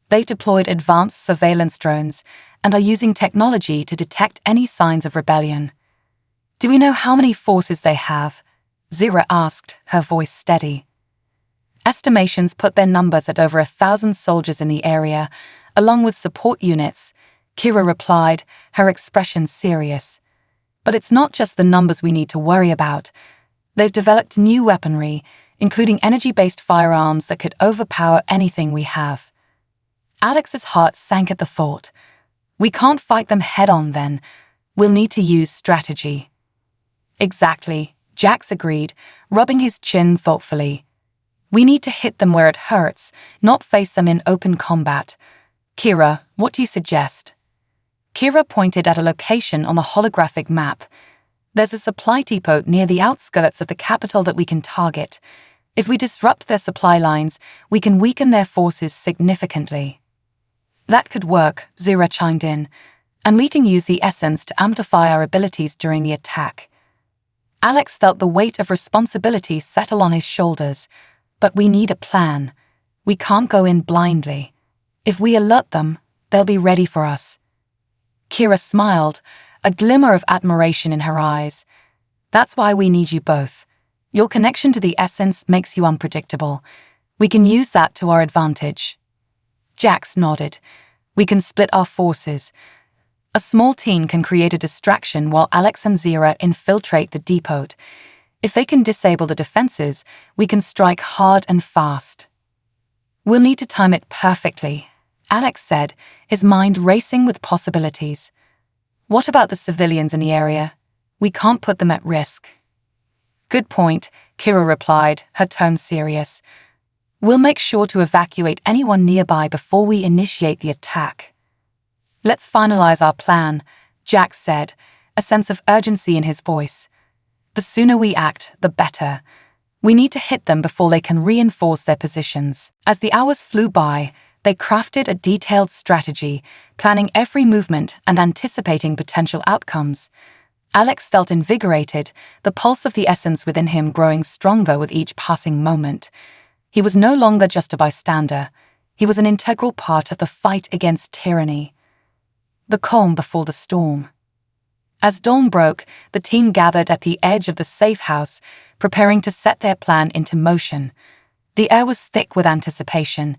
They've deployed advanced surveillance drones and are using technology to detect any signs of rebellion." "Do we know how many forces they have?" Zira asked, her voice steady. "Estimations put their numbers at over 1,000 soldiers in the area, along with support units," Kira replied, her expression serious. "But it's not just the numbers we need to worry about. They've developed new weaponry, including energy-based firearms that could overpower anything we have." Alex's heart sank at the thought. "We can't fight them head-on then. We'll need to use strategy." "Exactly," Jax agreed, rubbing his chin thoughtfully. "We need to hit them where it hurts, not face them in open combat. Kira, what do you suggest?" Kira pointed at a location on the holographic map. "There's a supply depot near the outskirts of the capital that we can target. If we disrupt their supply lines, we can weaken their forces significantly." "That could work," Zira chimed in, "and we can use the essence to amplify our abilities during the attack." Alex felt the weight of responsibility settle on his shoulders. "But we need a plan. We can't go in blindly. If we alert them, they'll be ready for us." Kira smiled, a glimmer of admiration in her eyes. "That's why we need you both. Your connection to the essence makes you unpredictable. We can use that to our advantage." Jax nodded. "We can split our forces. A small team can create a distraction while Alex and Zira infiltrate the depot. If they can disable the defenses, we can strike hard and fast." "We'll need to time it perfectly," Alex said, his mind racing with possibilities. "What about the civilians in the area? We can't put them at risk." "Good point," Kira replied, her tone serious. "We'll make sure to evacuate anyone nearby before we initiate the attack." "Let's finalize our plan," Jax said, a sense of urgency in his voice. "The sooner we act, the better. We need to hit them before they can reinforce their positions." As the hours flew by, they crafted a detailed strategy, planning every movement and anticipating potential outcomes. Alex felt invigorated, the pulse of the essence within him growing stronger with each passing moment. He was no longer just a bystander. He was an integral part of the fight against tyranny. The calm before the storm. As dawn broke, the team gathered at the edge of the safe house, preparing to set their plan into motion. The air was thick with anticipation,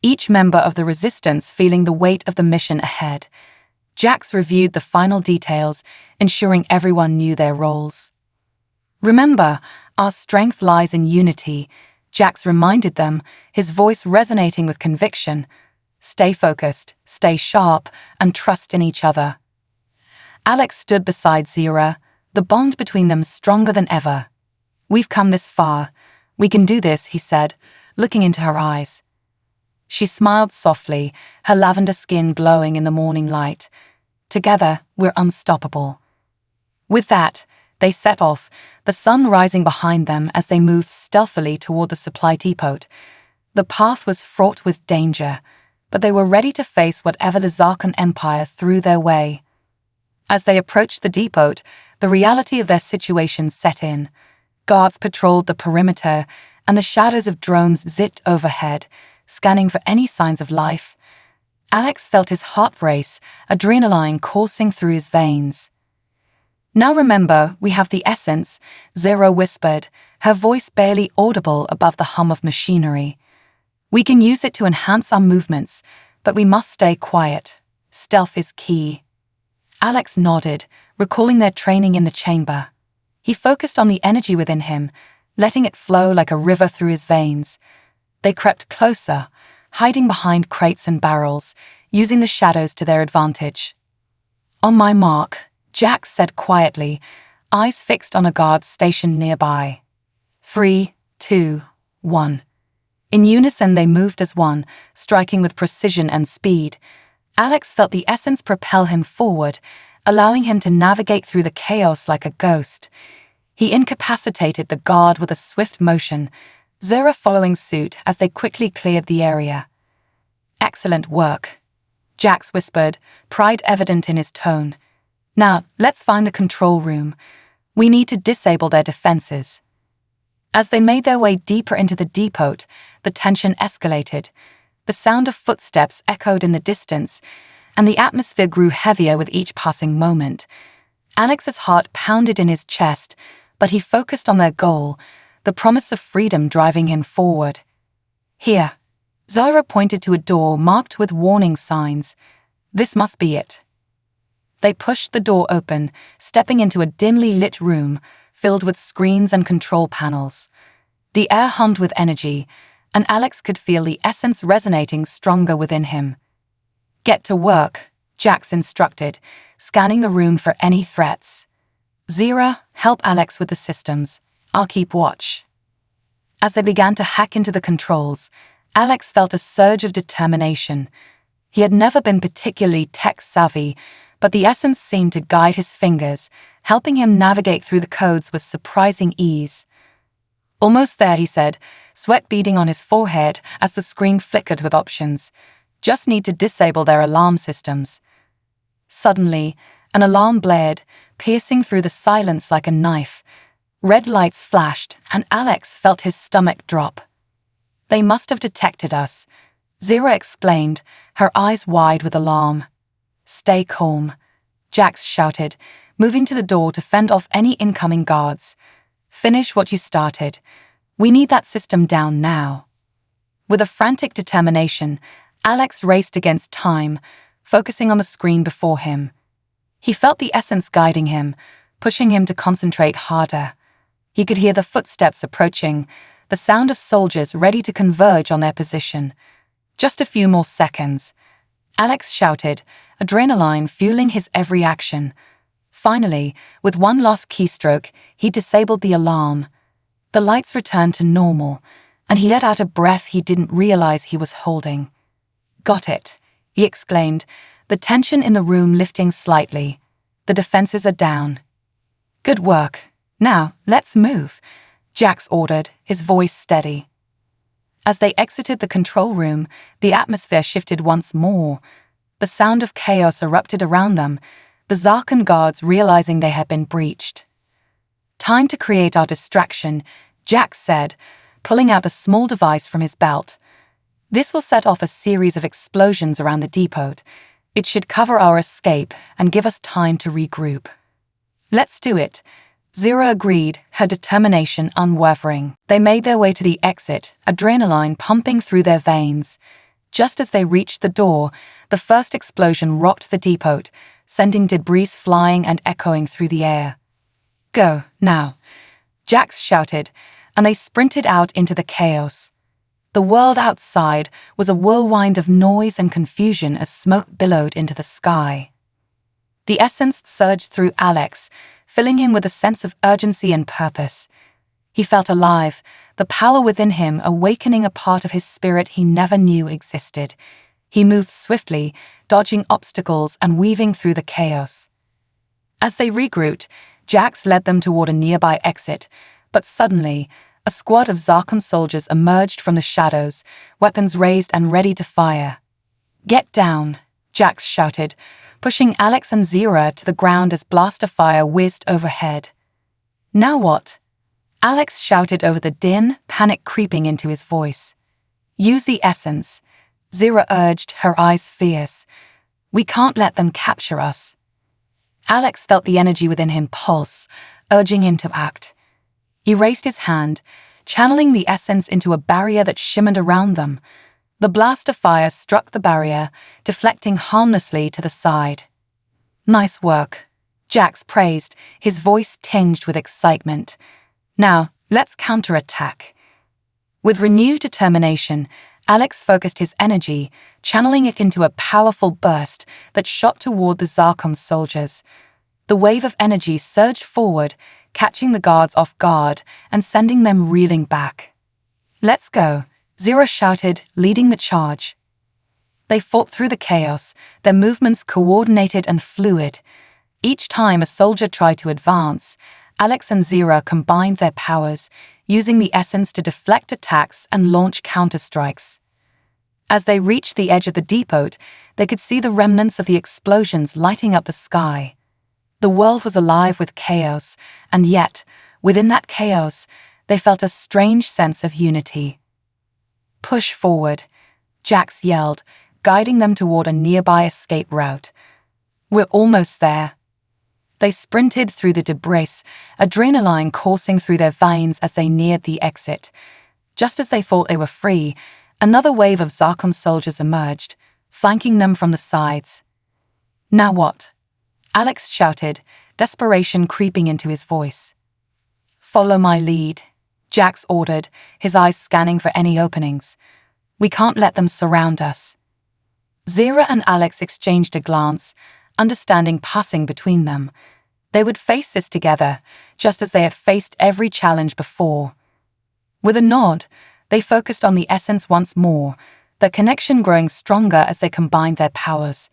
each member of the Resistance feeling the weight of the mission ahead. Jax reviewed the final details, ensuring everyone knew their roles. "Remember, our strength lies in unity," Jax reminded them, his voice resonating with conviction. "Stay focused, stay sharp, and trust in each other." Alex stood beside Zira, the bond between them stronger than ever. "We've come this far. We can do this," he said, looking into her eyes. She smiled softly, her lavender skin glowing in the morning light. "Together, we're unstoppable." With that, they set off, the sun rising behind them as they moved stealthily toward the supply depot. The path was fraught with danger, but they were ready to face whatever the Zarkon Empire threw their way. As they approached the depot, the reality of their situation set in. Guards patrolled the perimeter, and the shadows of drones zipped overhead, scanning for any signs of life. Alex felt his heart race, adrenaline coursing through his veins. "Now remember, we have the essence," Zero whispered, her voice barely audible above the hum of machinery. "We can use it to enhance our movements, but we must stay quiet. Stealth is key." Alex nodded, recalling their training in the chamber. He focused on the energy within him, letting it flow like a river through his veins. They crept closer, hiding behind crates and barrels, using the shadows to their advantage. "On my mark," Jax said quietly, eyes fixed on a guard stationed nearby. 3, 2, 1. In unison they moved as one, striking with precision and speed. Alex felt the essence propel him forward, allowing him to navigate through the chaos like a ghost. He incapacitated the guard with a swift motion, Zera following suit as they quickly cleared the area. "Excellent work," Jax whispered, pride evident in his tone. "Now, let's find the control room. We need to disable their defenses." As they made their way deeper into the depot, the tension escalated. The sound of footsteps echoed in the distance, and the atmosphere grew heavier with each passing moment. Alex's heart pounded in his chest, but he focused on their goal, the promise of freedom driving him forward. "Here." Zara pointed to a door marked with warning signs. "This must be it." They pushed the door open, stepping into a dimly lit room, filled with screens and control panels. The air hummed with energy, and Alex could feel the essence resonating stronger within him. "Get to work," Jax instructed, scanning the room for any threats. "Zira, help Alex with the systems. I'll keep watch." As they began to hack into the controls, Alex felt a surge of determination. He had never been particularly tech-savvy, but the essence seemed to guide his fingers, helping him navigate through the codes with surprising ease. "Almost there," he said, sweat beading on his forehead as the screen flickered with options. "Just need to disable their alarm systems." Suddenly, an alarm blared, piercing through the silence like a knife. Red lights flashed, and Alex felt his stomach drop. "They must have detected us," Zira exclaimed, her eyes wide with alarm. "Stay calm," Jax shouted, moving to the door to fend off any incoming guards. "Finish what you started. We need that system down now." With a frantic determination, Alex raced against time, focusing on the screen before him. He felt the essence guiding him, pushing him to concentrate harder. He could hear the footsteps approaching, the sound of soldiers ready to converge on their position. "Just a few more seconds," Alex shouted, adrenaline fueling his every action. Finally, with one last keystroke, he disabled the alarm. The lights returned to normal, and he let out a breath he didn't realize he was holding. "Got it," he exclaimed, the tension in the room lifting slightly. "The defenses are down." "Good work. Now, let's move," Jax ordered, his voice steady. As they exited the control room, the atmosphere shifted once more. The sound of chaos erupted around them, the Zarkan guards realizing they had been breached. "Time to create our distraction," Jax said, pulling out a small device from his belt. "This will set off a series of explosions around the depot. It should cover our escape and give us time to regroup." "Let's do it," Zira agreed, her determination unwavering. They made their way to the exit, adrenaline pumping through their veins. Just as they reached the door, the first explosion rocked the depot, sending debris flying and echoing through the air. "Go, now," Jax shouted, and they sprinted out into the chaos. The world outside was a whirlwind of noise and confusion as smoke billowed into the sky. The essence surged through Alex, filling him with a sense of urgency and purpose. He felt alive, the power within him awakening a part of his spirit he never knew existed. He moved swiftly, dodging obstacles and weaving through the chaos. As they regrouped, Jax led them toward a nearby exit, but suddenly, a squad of Zarkan soldiers emerged from the shadows, weapons raised and ready to fire. "Get down," Jax shouted, pushing Alex and Zira to the ground as blaster fire whizzed overhead. "Now what?" Alex shouted over the din, panic creeping into his voice. Use the essence, Zira urged, her eyes fierce. We can't let them capture us. Alex felt the energy within him pulse, urging him to act. He raised his hand, channeling the essence into a barrier that shimmered around them. The blast of fire struck the barrier, deflecting harmlessly to the side. Nice work, Jax praised, his voice tinged with excitement. Now, let's counterattack. With renewed determination, Alex focused his energy, channeling it into a powerful burst that shot toward the Zarkon soldiers. The wave of energy surged forward, catching the guards off guard and sending them reeling back. Let's go, Zira shouted, leading the charge. They fought through the chaos, their movements coordinated and fluid. Each time a soldier tried to advance, Alex and Zira combined their powers, using the essence to deflect attacks and launch counterstrikes. As they reached the edge of the depot, they could see the remnants of the explosions lighting up the sky. The world was alive with chaos, and yet, within that chaos, they felt a strange sense of unity. Push forward, Jax yelled, guiding them toward a nearby escape route. We're almost there. They sprinted through the debris, adrenaline coursing through their veins as they neared the exit. Just as they thought they were free, another wave of Zarkon soldiers emerged, flanking them from the sides. Now what? Alex shouted, desperation creeping into his voice. Follow my lead, Jax ordered, his eyes scanning for any openings. We can't let them surround us. Zira and Alex exchanged a glance, understanding passing between them. They would face this together, just as they had faced every challenge before. With a nod, they focused on the essence once more, their connection growing stronger as they combined their powers.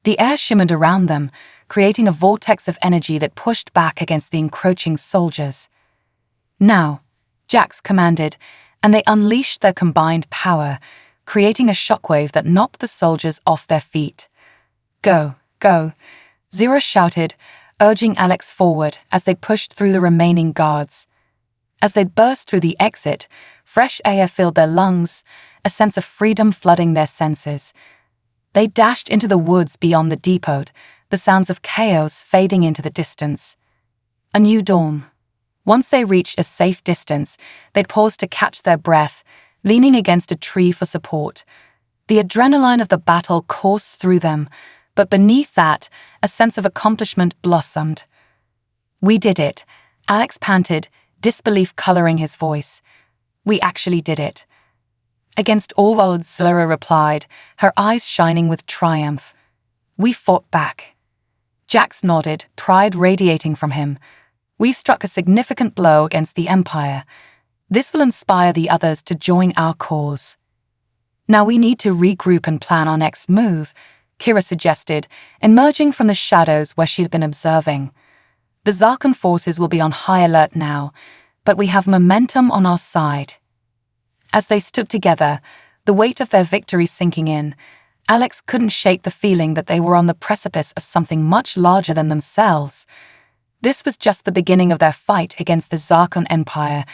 The air shimmered around them, creating a vortex of energy that pushed back against the encroaching soldiers. Now, Jax commanded, and they unleashed their combined power, creating a shockwave that knocked the soldiers off their feet. Go, go, Zira shouted, urging Alex forward as they pushed through the remaining guards. As they burst through the exit, fresh air filled their lungs, a sense of freedom flooding their senses. They dashed into the woods beyond the depot, the sounds of chaos fading into the distance. A new dawn. Once they reached a safe distance, they'd pause to catch their breath, leaning against a tree for support. The adrenaline of the battle coursed through them, but beneath that, a sense of accomplishment blossomed. We did it, Alex panted, disbelief coloring his voice. We actually did it. Against all odds, Zira replied, her eyes shining with triumph. We fought back. Jax nodded, pride radiating from him. We've struck a significant blow against the Empire. This will inspire the others to join our cause. Now we need to regroup and plan our next move, Kira suggested, emerging from the shadows where she had been observing. The Zarkon forces will be on high alert now, but we have momentum on our side. As they stood together, the weight of their victory sinking in, Alex couldn't shake the feeling that they were on the precipice of something much larger than themselves. This was just the beginning of their fight against the Zarkon Empire,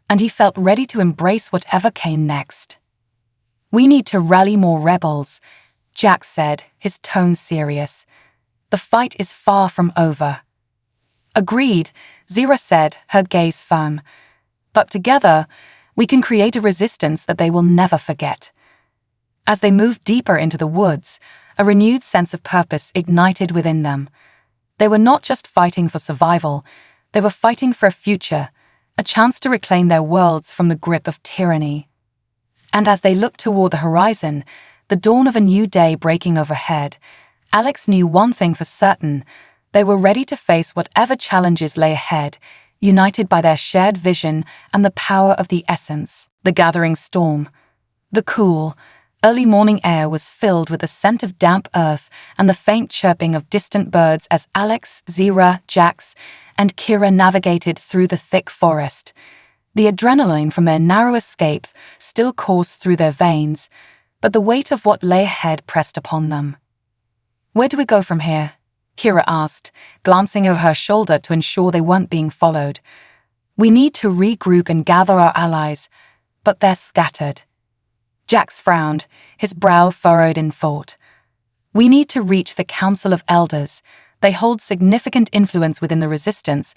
and he felt ready to embrace whatever came next. We need to rally more rebels, Jax said, his tone serious. The fight is far from over. Agreed, Zira said, her gaze firm. But together, we can create a resistance that they will never forget. As they moved deeper into the woods, a renewed sense of purpose ignited within them. They were not just fighting for survival, they were fighting for a future, a chance to reclaim their worlds from the grip of tyranny. And as they looked toward the horizon, the dawn of a new day breaking overhead, Alex knew one thing for certain: they were ready to face whatever challenges lay ahead, united by their shared vision and the power of the essence. The gathering storm. The cool, early morning air was filled with the scent of damp earth and the faint chirping of distant birds as Alex, Zira, Jax, and Kira navigated through the thick forest. The adrenaline from their narrow escape still coursed through their veins, but the weight of what lay ahead pressed upon them. Where do we go from here? Kira asked, glancing over her shoulder to ensure they weren't being followed. We need to regroup and gather our allies, but they're scattered. Jax frowned, his brow furrowed in thought. We need to reach the Council of Elders. They hold significant influence within the Resistance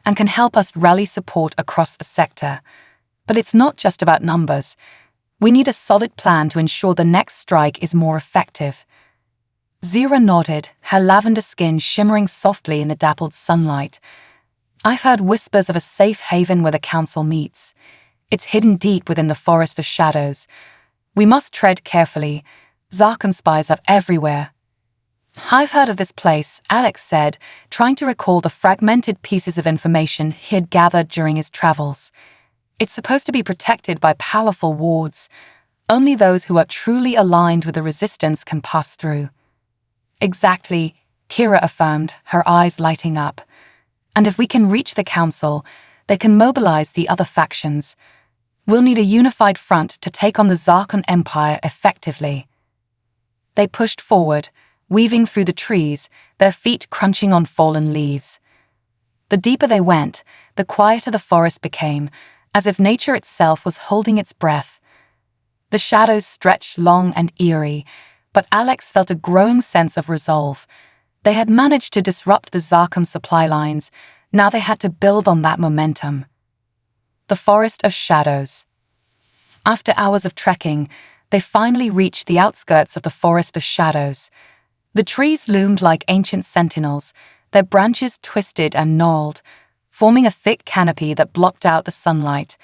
and can help us rally support across the sector. But it's not just about numbers. We need a solid plan to ensure the next strike is more effective. Zira nodded, her lavender skin shimmering softly in the dappled sunlight. I've heard whispers of a safe haven where the council meets. It's hidden deep within the forest of shadows. We must tread carefully. Zarkan spies are everywhere. I've heard of this place, Alex said, trying to recall the fragmented pieces of information he had gathered during his travels. It's supposed to be protected by powerful wards. Only those who are truly aligned with the Resistance can pass through. Exactly, Kira affirmed, her eyes lighting up. And if we can reach the council, they can mobilize the other factions. We'll need a unified front to take on the Zarkan Empire effectively. They pushed forward, weaving through the trees, their feet crunching on fallen leaves. The deeper they went, the quieter the forest became, as if nature itself was holding its breath. The shadows stretched long and eerie, but Alex felt a growing sense of resolve. They had managed to disrupt the Zarkan supply lines. Now they had to build on that momentum. The Forest of Shadows. After hours of trekking, they finally reached the outskirts of the Forest of Shadows. The trees loomed like ancient sentinels, their branches twisted and gnarled, forming a thick canopy that blocked out the sunlight.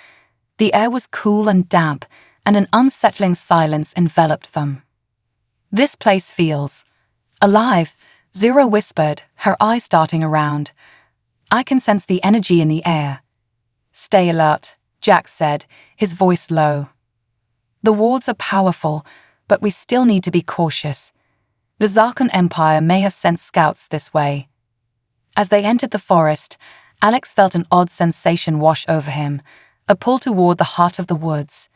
The air was cool and damp, and an unsettling silence enveloped them. This place feels alive, Zira whispered, her eyes darting around. I can sense the energy in the air. Stay alert, Jax said, his voice low. The wards are powerful, but we still need to be cautious. The Zarkan Empire may have sent scouts this way. As they entered the forest, Alex felt an odd sensation wash over him, a pull toward the heart of the woods.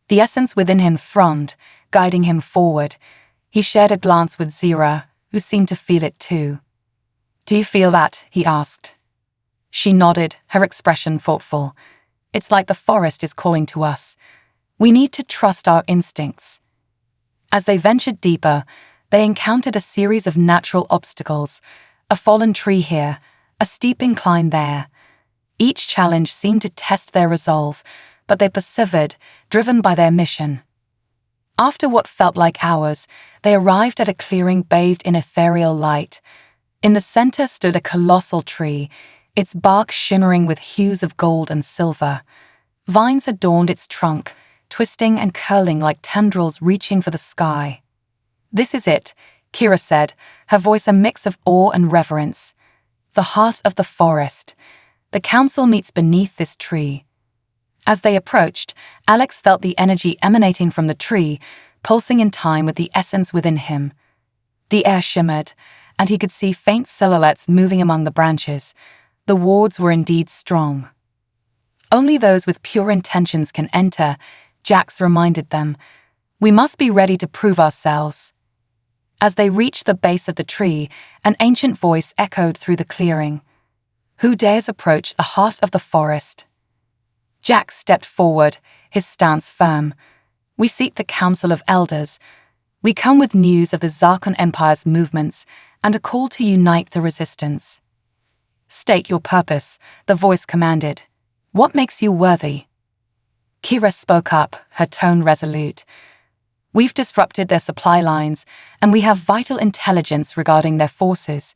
The essence within him thrummed, guiding him forward. He shared a glance with Zira, who seemed to feel it too. Do you feel that? He asked. She nodded, her expression thoughtful. It's like the forest is calling to us. We need to trust our instincts. As they ventured deeper, they encountered a series of natural obstacles, a fallen tree here, a steep incline there. Each challenge seemed to test their resolve, but they persevered, driven by their mission. After what felt like hours, they arrived at a clearing bathed in ethereal light. In the center stood a colossal tree, its bark shimmering with hues of gold and silver. Vines adorned its trunk, twisting and curling like tendrils reaching for the sky. This is it, Kira said, her voice a mix of awe and reverence. The heart of the forest. The council meets beneath this tree. As they approached, Alex felt the energy emanating from the tree, pulsing in time with the essence within him. The air shimmered, and he could see faint silhouettes moving among the branches. The wards were indeed strong. Only those with pure intentions can enter, Jax reminded them. We must be ready to prove ourselves. As they reached the base of the tree, an ancient voice echoed through the clearing. Who dares approach the heart of the forest? Jax stepped forward, his stance firm. We seek the Council of Elders. We come with news of the Zarkan Empire's movements and a call to unite the Resistance. State your purpose, the voice commanded. What makes you worthy? Kira spoke up, her tone resolute. We've disrupted their supply lines, and we have vital intelligence regarding their forces.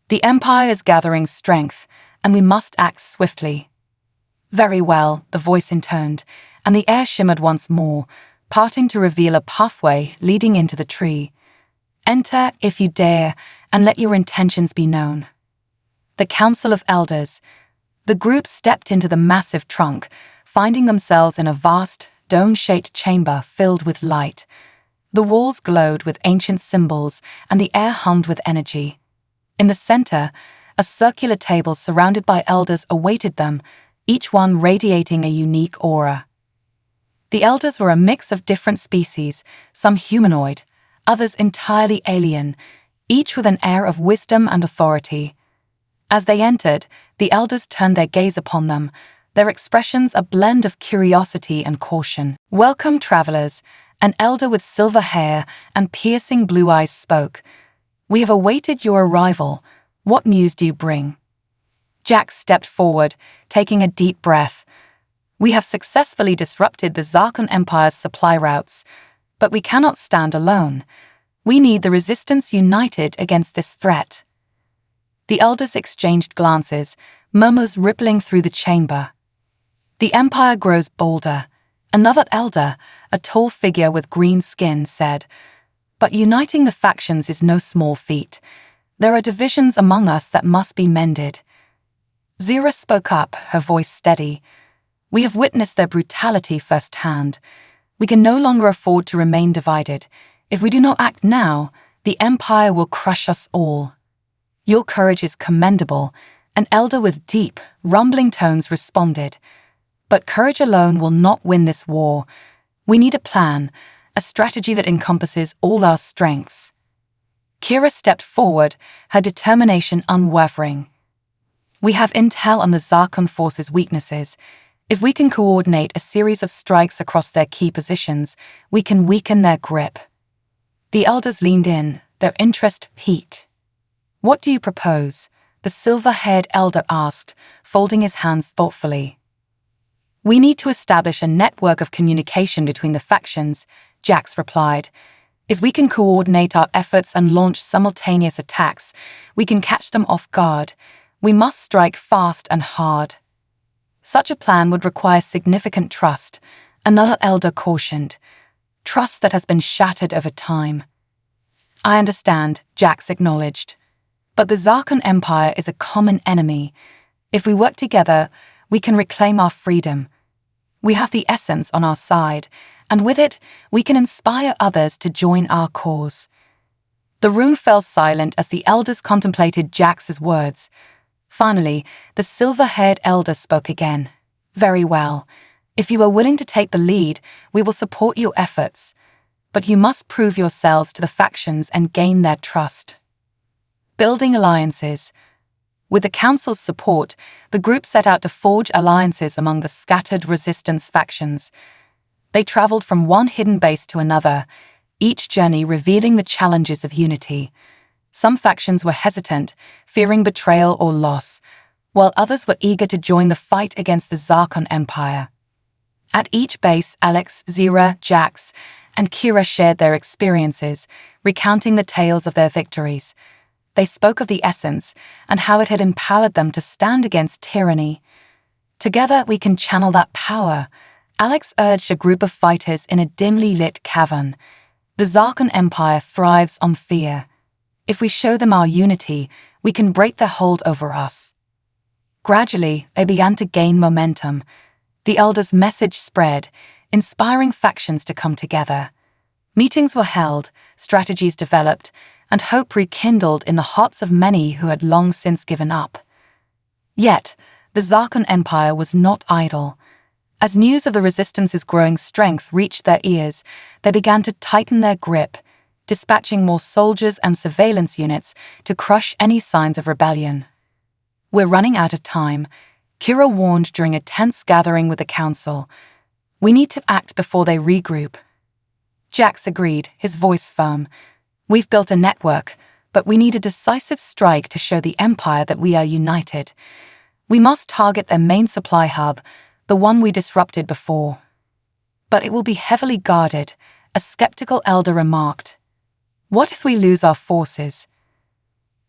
The Empire is gathering strength, and we must act swiftly. Very well, the voice intoned, and the air shimmered once more, parting to reveal a pathway leading into the tree. Enter, if you dare, and let your intentions be known. The Council of Elders. The group stepped into the massive trunk, finding themselves in a vast, dome-shaped chamber filled with light. The walls glowed with ancient symbols, and the air hummed with energy. In the center, a circular table surrounded by elders awaited them, each one radiating a unique aura. The elders were a mix of different species, some humanoid, others entirely alien, each with an air of wisdom and authority. As they entered, The elders turned their gaze upon them, their expressions a blend of curiosity and caution. "Welcome, travelers," an elder with silver hair and piercing blue eyes spoke. "We have awaited your arrival. What news do you bring?" Jax stepped forward, taking a deep breath. "We have successfully disrupted the Zarkon Empire's supply routes, but we cannot stand alone. We need the Resistance united against this threat." The elders exchanged glances, murmurs rippling through the chamber. "The Empire grows bolder," another elder, a tall figure with green skin, said. "But uniting the factions is no small feat. There are divisions among us that must be mended." Zira spoke up, her voice steady. "We have witnessed their brutality firsthand. We can no longer afford to remain divided. If we do not act now, the Empire will crush us all." "Your courage is commendable," an elder with deep, rumbling tones responded. "But courage alone will not win this war. We need a plan, a strategy that encompasses all our strengths." Kira stepped forward, her determination unwavering. "We have intel on the Zarkon forces' weaknesses. If we can coordinate a series of strikes across their key positions, we can weaken their grip." The elders leaned in, their interest piqued. "What do you propose?" the silver-haired elder asked, folding his hands thoughtfully. "We need to establish a network of communication between the factions," Jax replied. "If we can coordinate our efforts and launch simultaneous attacks, we can catch them off guard. We must strike fast and hard." "Such a plan would require significant trust," another elder cautioned. "Trust that has been shattered over time." "I understand," Jax acknowledged. "But the Zarkon Empire is a common enemy. If we work together, we can reclaim our freedom. We have the essence on our side, and with it, we can inspire others to join our cause." The room fell silent as the elders contemplated Jax's words. Finally, the silver-haired elder spoke again. "Very well. If you are willing to take the lead, we will support your efforts. But you must prove yourselves to the factions and gain their trust." Building alliances. With the Council's support, the group set out to forge alliances among the scattered resistance factions. They traveled from one hidden base to another, each journey revealing the challenges of unity. Some factions were hesitant, fearing betrayal or loss, while others were eager to join the fight against the Zarkon Empire. At each base, Alex, Zira, Jax, and Kira shared their experiences, recounting the tales of their victories. They spoke of the essence and how it had empowered them to stand against tyranny. "Together we can channel that power," Alex urged a group of fighters in a dimly lit cavern. "The Zarkon Empire thrives on fear. If we show them our unity, we can break their hold over us." Gradually, they began to gain momentum. The elders' message spread, inspiring factions to come together. Meetings were held, strategies developed, and hope rekindled in the hearts of many who had long since given up. Yet, the Zarkon Empire was not idle. As news of the Resistance's growing strength reached their ears, they began to tighten their grip, dispatching more soldiers and surveillance units to crush any signs of rebellion. "We're running out of time," Kira warned during a tense gathering with the Council. "We need to act before they regroup." Jax agreed, his voice firm. "We've built a network, but we need a decisive strike to show the Empire that we are united. We must target their main supply hub, the one we disrupted before." "But it will be heavily guarded," a skeptical elder remarked. "What if we lose our forces?"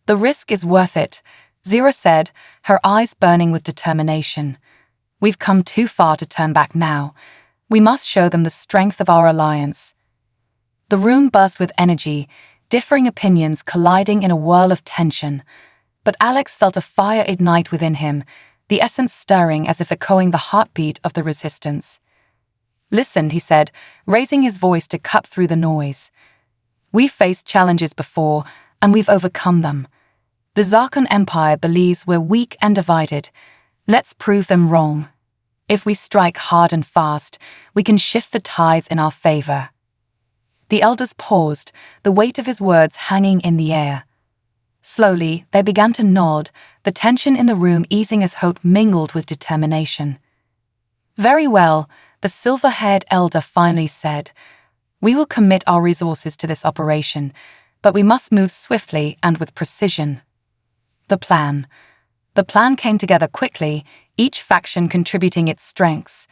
"The risk is worth it," Zira said, her eyes burning with determination. "We've come too far to turn back now. We must show them the strength of our alliance." The room burst with energy, differing opinions colliding in a whirl of tension. But Alex felt a fire ignite within him, the essence stirring as if echoing the heartbeat of the Resistance. "Listen," he said, raising his voice to cut through the noise. "We've faced challenges before, and we've overcome them. The Zarkon Empire believes we're weak and divided. Let's prove them wrong. If we strike hard and fast, we can shift the tides in our favor." The elders paused, the weight of his words hanging in the air. Slowly, they began to nod, the tension in the room easing as hope mingled with determination. "Very well," the silver-haired elder finally said. "We will commit our resources to this operation, but we must move swiftly and with precision." The plan. The plan came together quickly, each faction contributing its strengths.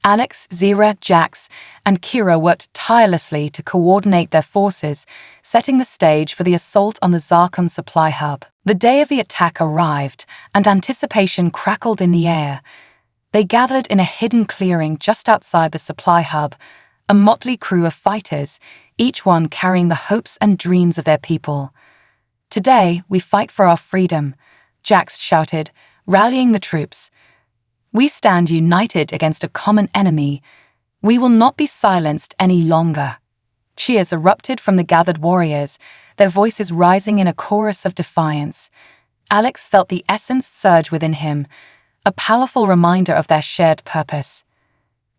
Alex, Zira, Jax, and Kira worked tirelessly to coordinate their forces, setting the stage for the assault on the Zarkon supply hub. The day of the attack arrived, and anticipation crackled in the air. They gathered in a hidden clearing just outside the supply hub, a motley crew of fighters, each one carrying the hopes and dreams of their people. "Today, we fight for our freedom," Jax shouted, rallying the troops. "We stand united against a common enemy. We will not be silenced any longer." Cheers erupted from the gathered warriors, their voices rising in a chorus of defiance. Alex felt the essence surge within him, a powerful reminder of their shared purpose.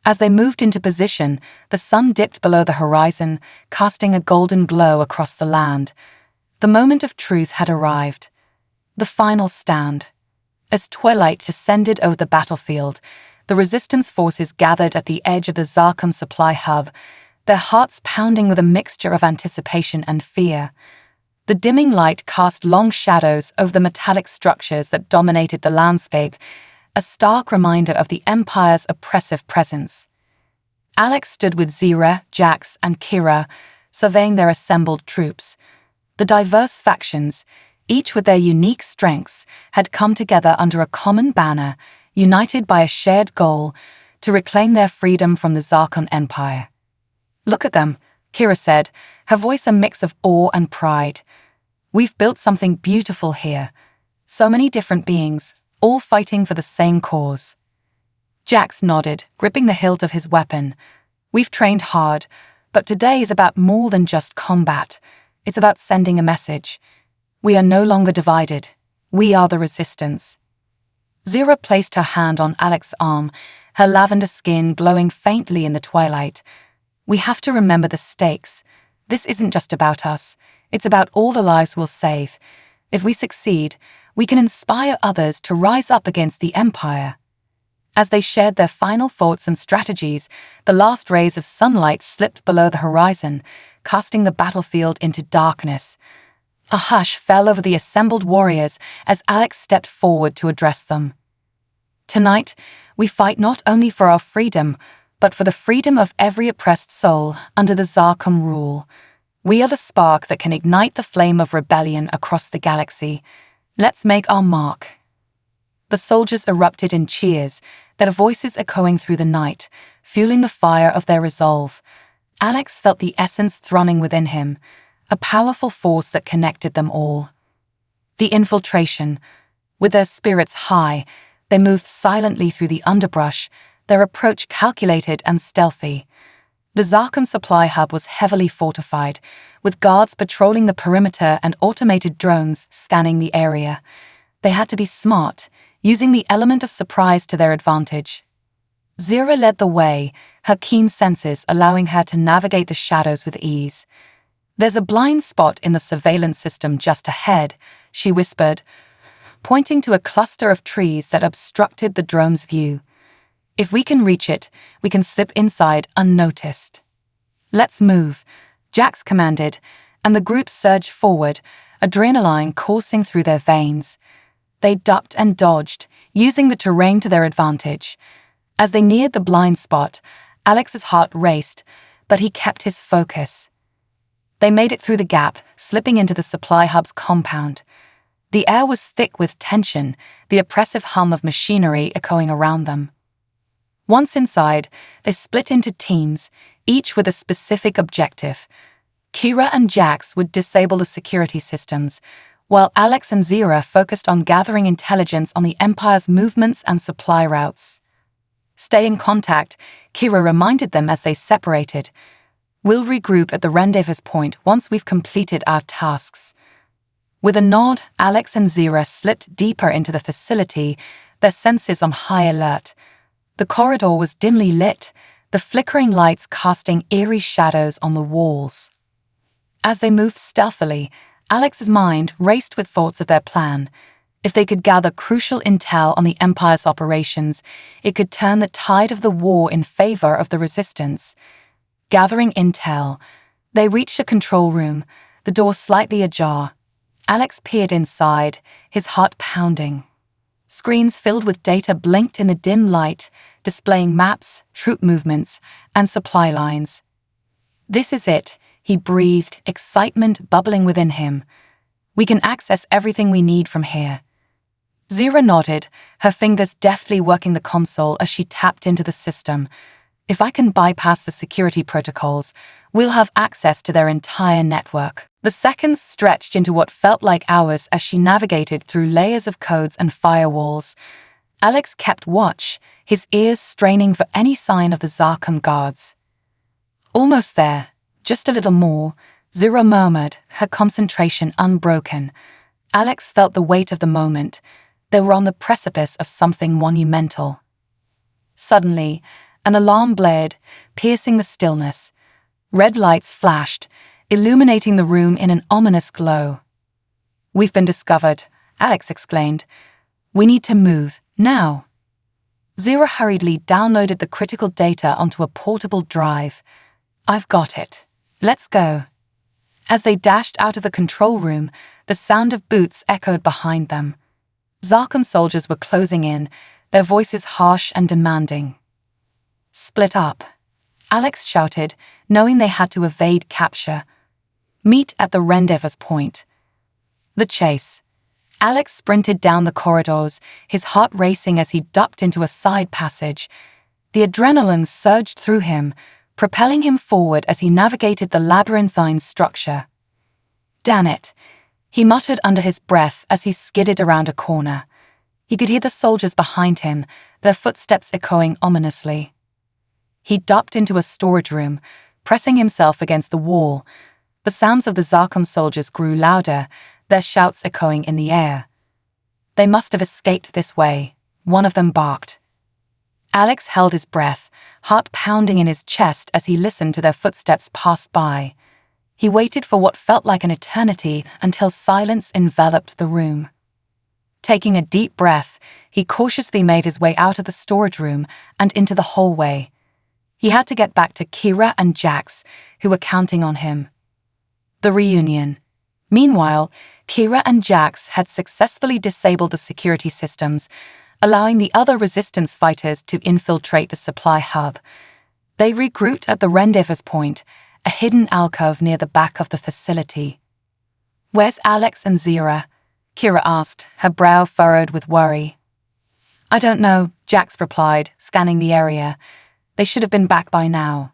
As they moved into position, the sun dipped below the horizon, casting a golden glow across the land. The moment of truth had arrived. The final stand. As twilight descended over the battlefield, the resistance forces gathered at the edge of the Zarkon supply hub, their hearts pounding with a mixture of anticipation and fear. The dimming light cast long shadows over the metallic structures that dominated the landscape, a stark reminder of the Empire's oppressive presence. Alex stood with Zira, Jax, and Kira, surveying their assembled troops. The diverse factions, each with their unique strengths, had come together under a common banner, united by a shared goal to reclaim their freedom from the Zarkon Empire. "Look at them," Kira said, her voice a mix of awe and pride. "We've built something beautiful here. So many different beings, all fighting for the same cause." Jax nodded, gripping the hilt of his weapon. "We've trained hard, but today is about more than just combat. It's about sending a message. We are no longer divided. We are the resistance." Zira placed her hand on Alex's arm, her lavender skin glowing faintly in the twilight. "We have to remember the stakes. This isn't just about us. It's about all the lives we'll save. If we succeed, we can inspire others to rise up against the Empire." As they shared their final thoughts and strategies, the last rays of sunlight slipped below the horizon, casting the battlefield into darkness. A hush fell over the assembled warriors as Alex stepped forward to address them. "Tonight, we fight not only for our freedom, but for the freedom of every oppressed soul under the Zarkon rule. We are the spark that can ignite the flame of rebellion across the galaxy. Let's make our mark." The soldiers erupted in cheers, their voices echoing through the night, fueling the fire of their resolve. Alex felt the essence throbbing within him, a powerful force that connected them all. The infiltration. With their spirits high, they moved silently through the underbrush, their approach calculated and stealthy. The Zarkon supply hub was heavily fortified, with guards patrolling the perimeter and automated drones scanning the area. They had to be smart, using the element of surprise to their advantage. Zira led the way, her keen senses allowing her to navigate the shadows with ease. "There's a blind spot in the surveillance system just ahead," she whispered, pointing to a cluster of trees that obstructed the drone's view. "If we can reach it, we can slip inside unnoticed." "Let's move," Jax commanded, and the group surged forward, adrenaline coursing through their veins. They ducked and dodged, using the terrain to their advantage. As they neared the blind spot, Alex's heart raced, but he kept his focus. They made it through the gap, slipping into the supply hub's compound. The air was thick with tension, the oppressive hum of machinery echoing around them. Once inside, they split into teams, each with a specific objective. Kira and Jax would disable the security systems, while Alex and Zira focused on gathering intelligence on the Empire's movements and supply routes. "Stay in contact," Kira reminded them as they separated. "We'll regroup at the rendezvous point once we've completed our tasks." With a nod, Alex and Zira slipped deeper into the facility, their senses on high alert. The corridor was dimly lit, the flickering lights casting eerie shadows on the walls. As they moved stealthily, Alex's mind raced with thoughts of their plan. If they could gather crucial intel on the Empire's operations, it could turn the tide of the war in favor of the resistance. Gathering intel, they reached a control room, the door slightly ajar. Alex peered inside, his heart pounding. Screens filled with data blinked in the dim light, displaying maps, troop movements, and supply lines. "This is it," he breathed, excitement bubbling within him. "We can access everything we need from here." Zira nodded, her fingers deftly working the console as she tapped into the system. "If I can bypass the security protocols, we'll have access to their entire network." The seconds stretched into what felt like hours as she navigated through layers of codes and firewalls. Alex kept watch, his ears straining for any sign of the Zarkon guards. "Almost there, just a little more," Zira murmured, her concentration unbroken. Alex felt the weight of the moment. They were on the precipice of something monumental. Suddenly, an alarm blared, piercing the stillness. Red lights flashed, illuminating the room in an ominous glow. "We've been discovered," Alex exclaimed. "We need to move, now." Zira hurriedly downloaded the critical data onto a portable drive. "I've got it. Let's go." As they dashed out of the control room, the sound of boots echoed behind them. Zarkon soldiers were closing in, their voices harsh and demanding. "Split up," Alex shouted, knowing they had to evade capture. "Meet at the rendezvous point." The chase. Alex sprinted down the corridors, his heart racing as he ducked into a side passage. The adrenaline surged through him, propelling him forward as he navigated the labyrinthine structure. "Damn it," he muttered under his breath as he skidded around a corner. He could hear the soldiers behind him, their footsteps echoing ominously. He ducked into a storage room, pressing himself against the wall. The sounds of the Zarkon soldiers grew louder, their shouts echoing in the air. "They must have escaped this way," one of them barked. Alex held his breath, heart pounding in his chest as he listened to their footsteps pass by. He waited for what felt like an eternity until silence enveloped the room. Taking a deep breath, he cautiously made his way out of the storage room and into the hallway. He had to get back to Kira and Jax, who were counting on him. The reunion. Meanwhile, Kira and Jax had successfully disabled the security systems, allowing the other resistance fighters to infiltrate the supply hub. They regrouped at the rendezvous point, a hidden alcove near the back of the facility. "Where's Alex and Zira?" Kira asked, her brow furrowed with worry. "I don't know," Jax replied, scanning the area. "They should have been back by now."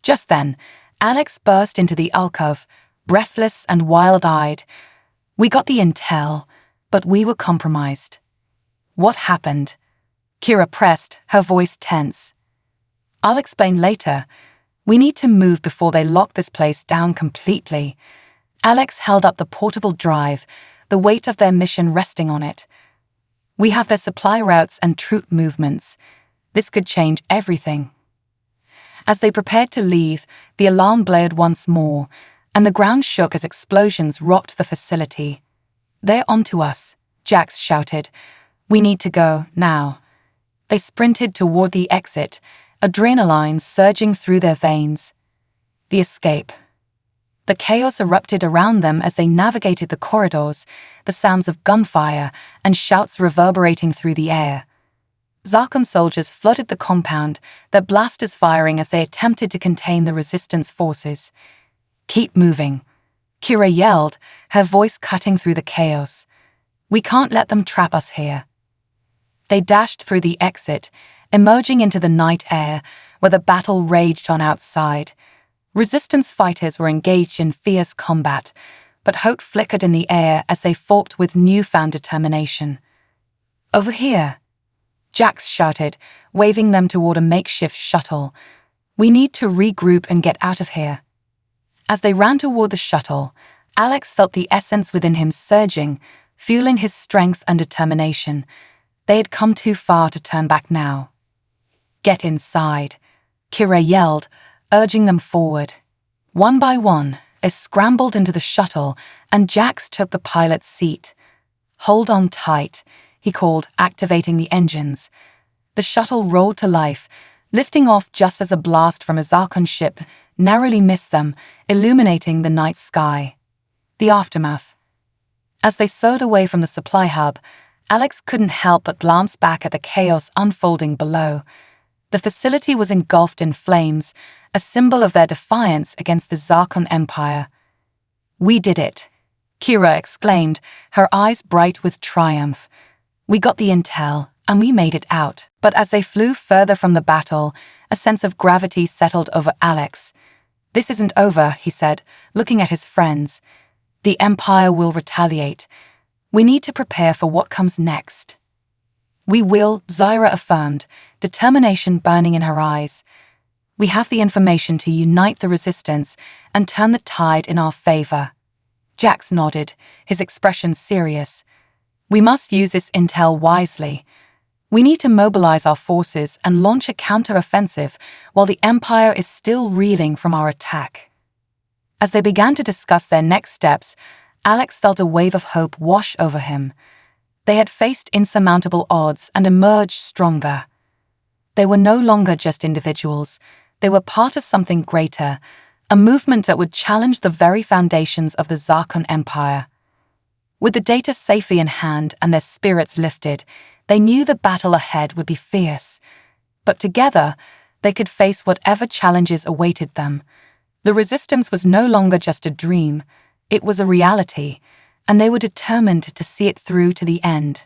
Just then, Alex burst into the alcove, breathless and wild-eyed. "We got the intel, but we were compromised." "What happened?" Kira pressed, her voice tense. "I'll explain later. We need to move before they lock this place down completely." Alex held up the portable drive, the weight of their mission resting on it. "We have their supply routes and troop movements. This could change everything." As they prepared to leave, the alarm blared once more, and the ground shook as explosions rocked the facility. "They're onto us," Jax shouted. "We need to go, now." They sprinted toward the exit, adrenaline surging through their veins. The escape. The chaos erupted around them as they navigated the corridors, the sounds of gunfire and shouts reverberating through the air. Zarkon soldiers flooded the compound, their blasters firing as they attempted to contain the resistance forces. "Keep moving," Kira yelled, her voice cutting through the chaos. "We can't let them trap us here." They dashed through the exit, emerging into the night air, where the battle raged on outside. Resistance fighters were engaged in fierce combat, but hope flickered in the air as they fought with newfound determination. "Over here," Jax shouted, waving them toward a makeshift shuttle. "We need to regroup and get out of here." As they ran toward the shuttle, Alex felt the essence within him surging, fueling his strength and determination. They had come too far to turn back now. "Get inside," Kira yelled, urging them forward. One by one, They scrambled into the shuttle, and Jax took the pilot's seat. "Hold on tight," he called, activating the engines. The shuttle roared to life, lifting off just as a blast from a Zarkon ship narrowly missed them, illuminating the night sky. The aftermath. As they soared away from the supply hub, Alex couldn't help but glance back at the chaos unfolding below. The facility was engulfed in flames, a symbol of their defiance against the Zarkon Empire. "We did it," Kira exclaimed, her eyes bright with triumph. "We got the intel, and we made it out." But as they flew further from the battle, a sense of gravity settled over Alex. "This isn't over," he said, looking at his friends. "The Empire will retaliate. We need to prepare for what comes next." "We will," Zyra affirmed, determination burning in her eyes. "We have the information to unite the resistance and turn the tide in our favor." Jax nodded, his expression serious. "We must use this intel wisely. We need to mobilize our forces and launch a counter-offensive while the Empire is still reeling from our attack." As they began to discuss their next steps, Alex felt a wave of hope wash over him. They had faced insurmountable odds and emerged stronger. They were no longer just individuals. They were part of something greater, a movement that would challenge the very foundations of the Zarkon Empire. With the data safely in hand and their spirits lifted, they knew the battle ahead would be fierce. But together, they could face whatever challenges awaited them. The resistance was no longer just a dream, it was a reality, and they were determined to see it through to the end.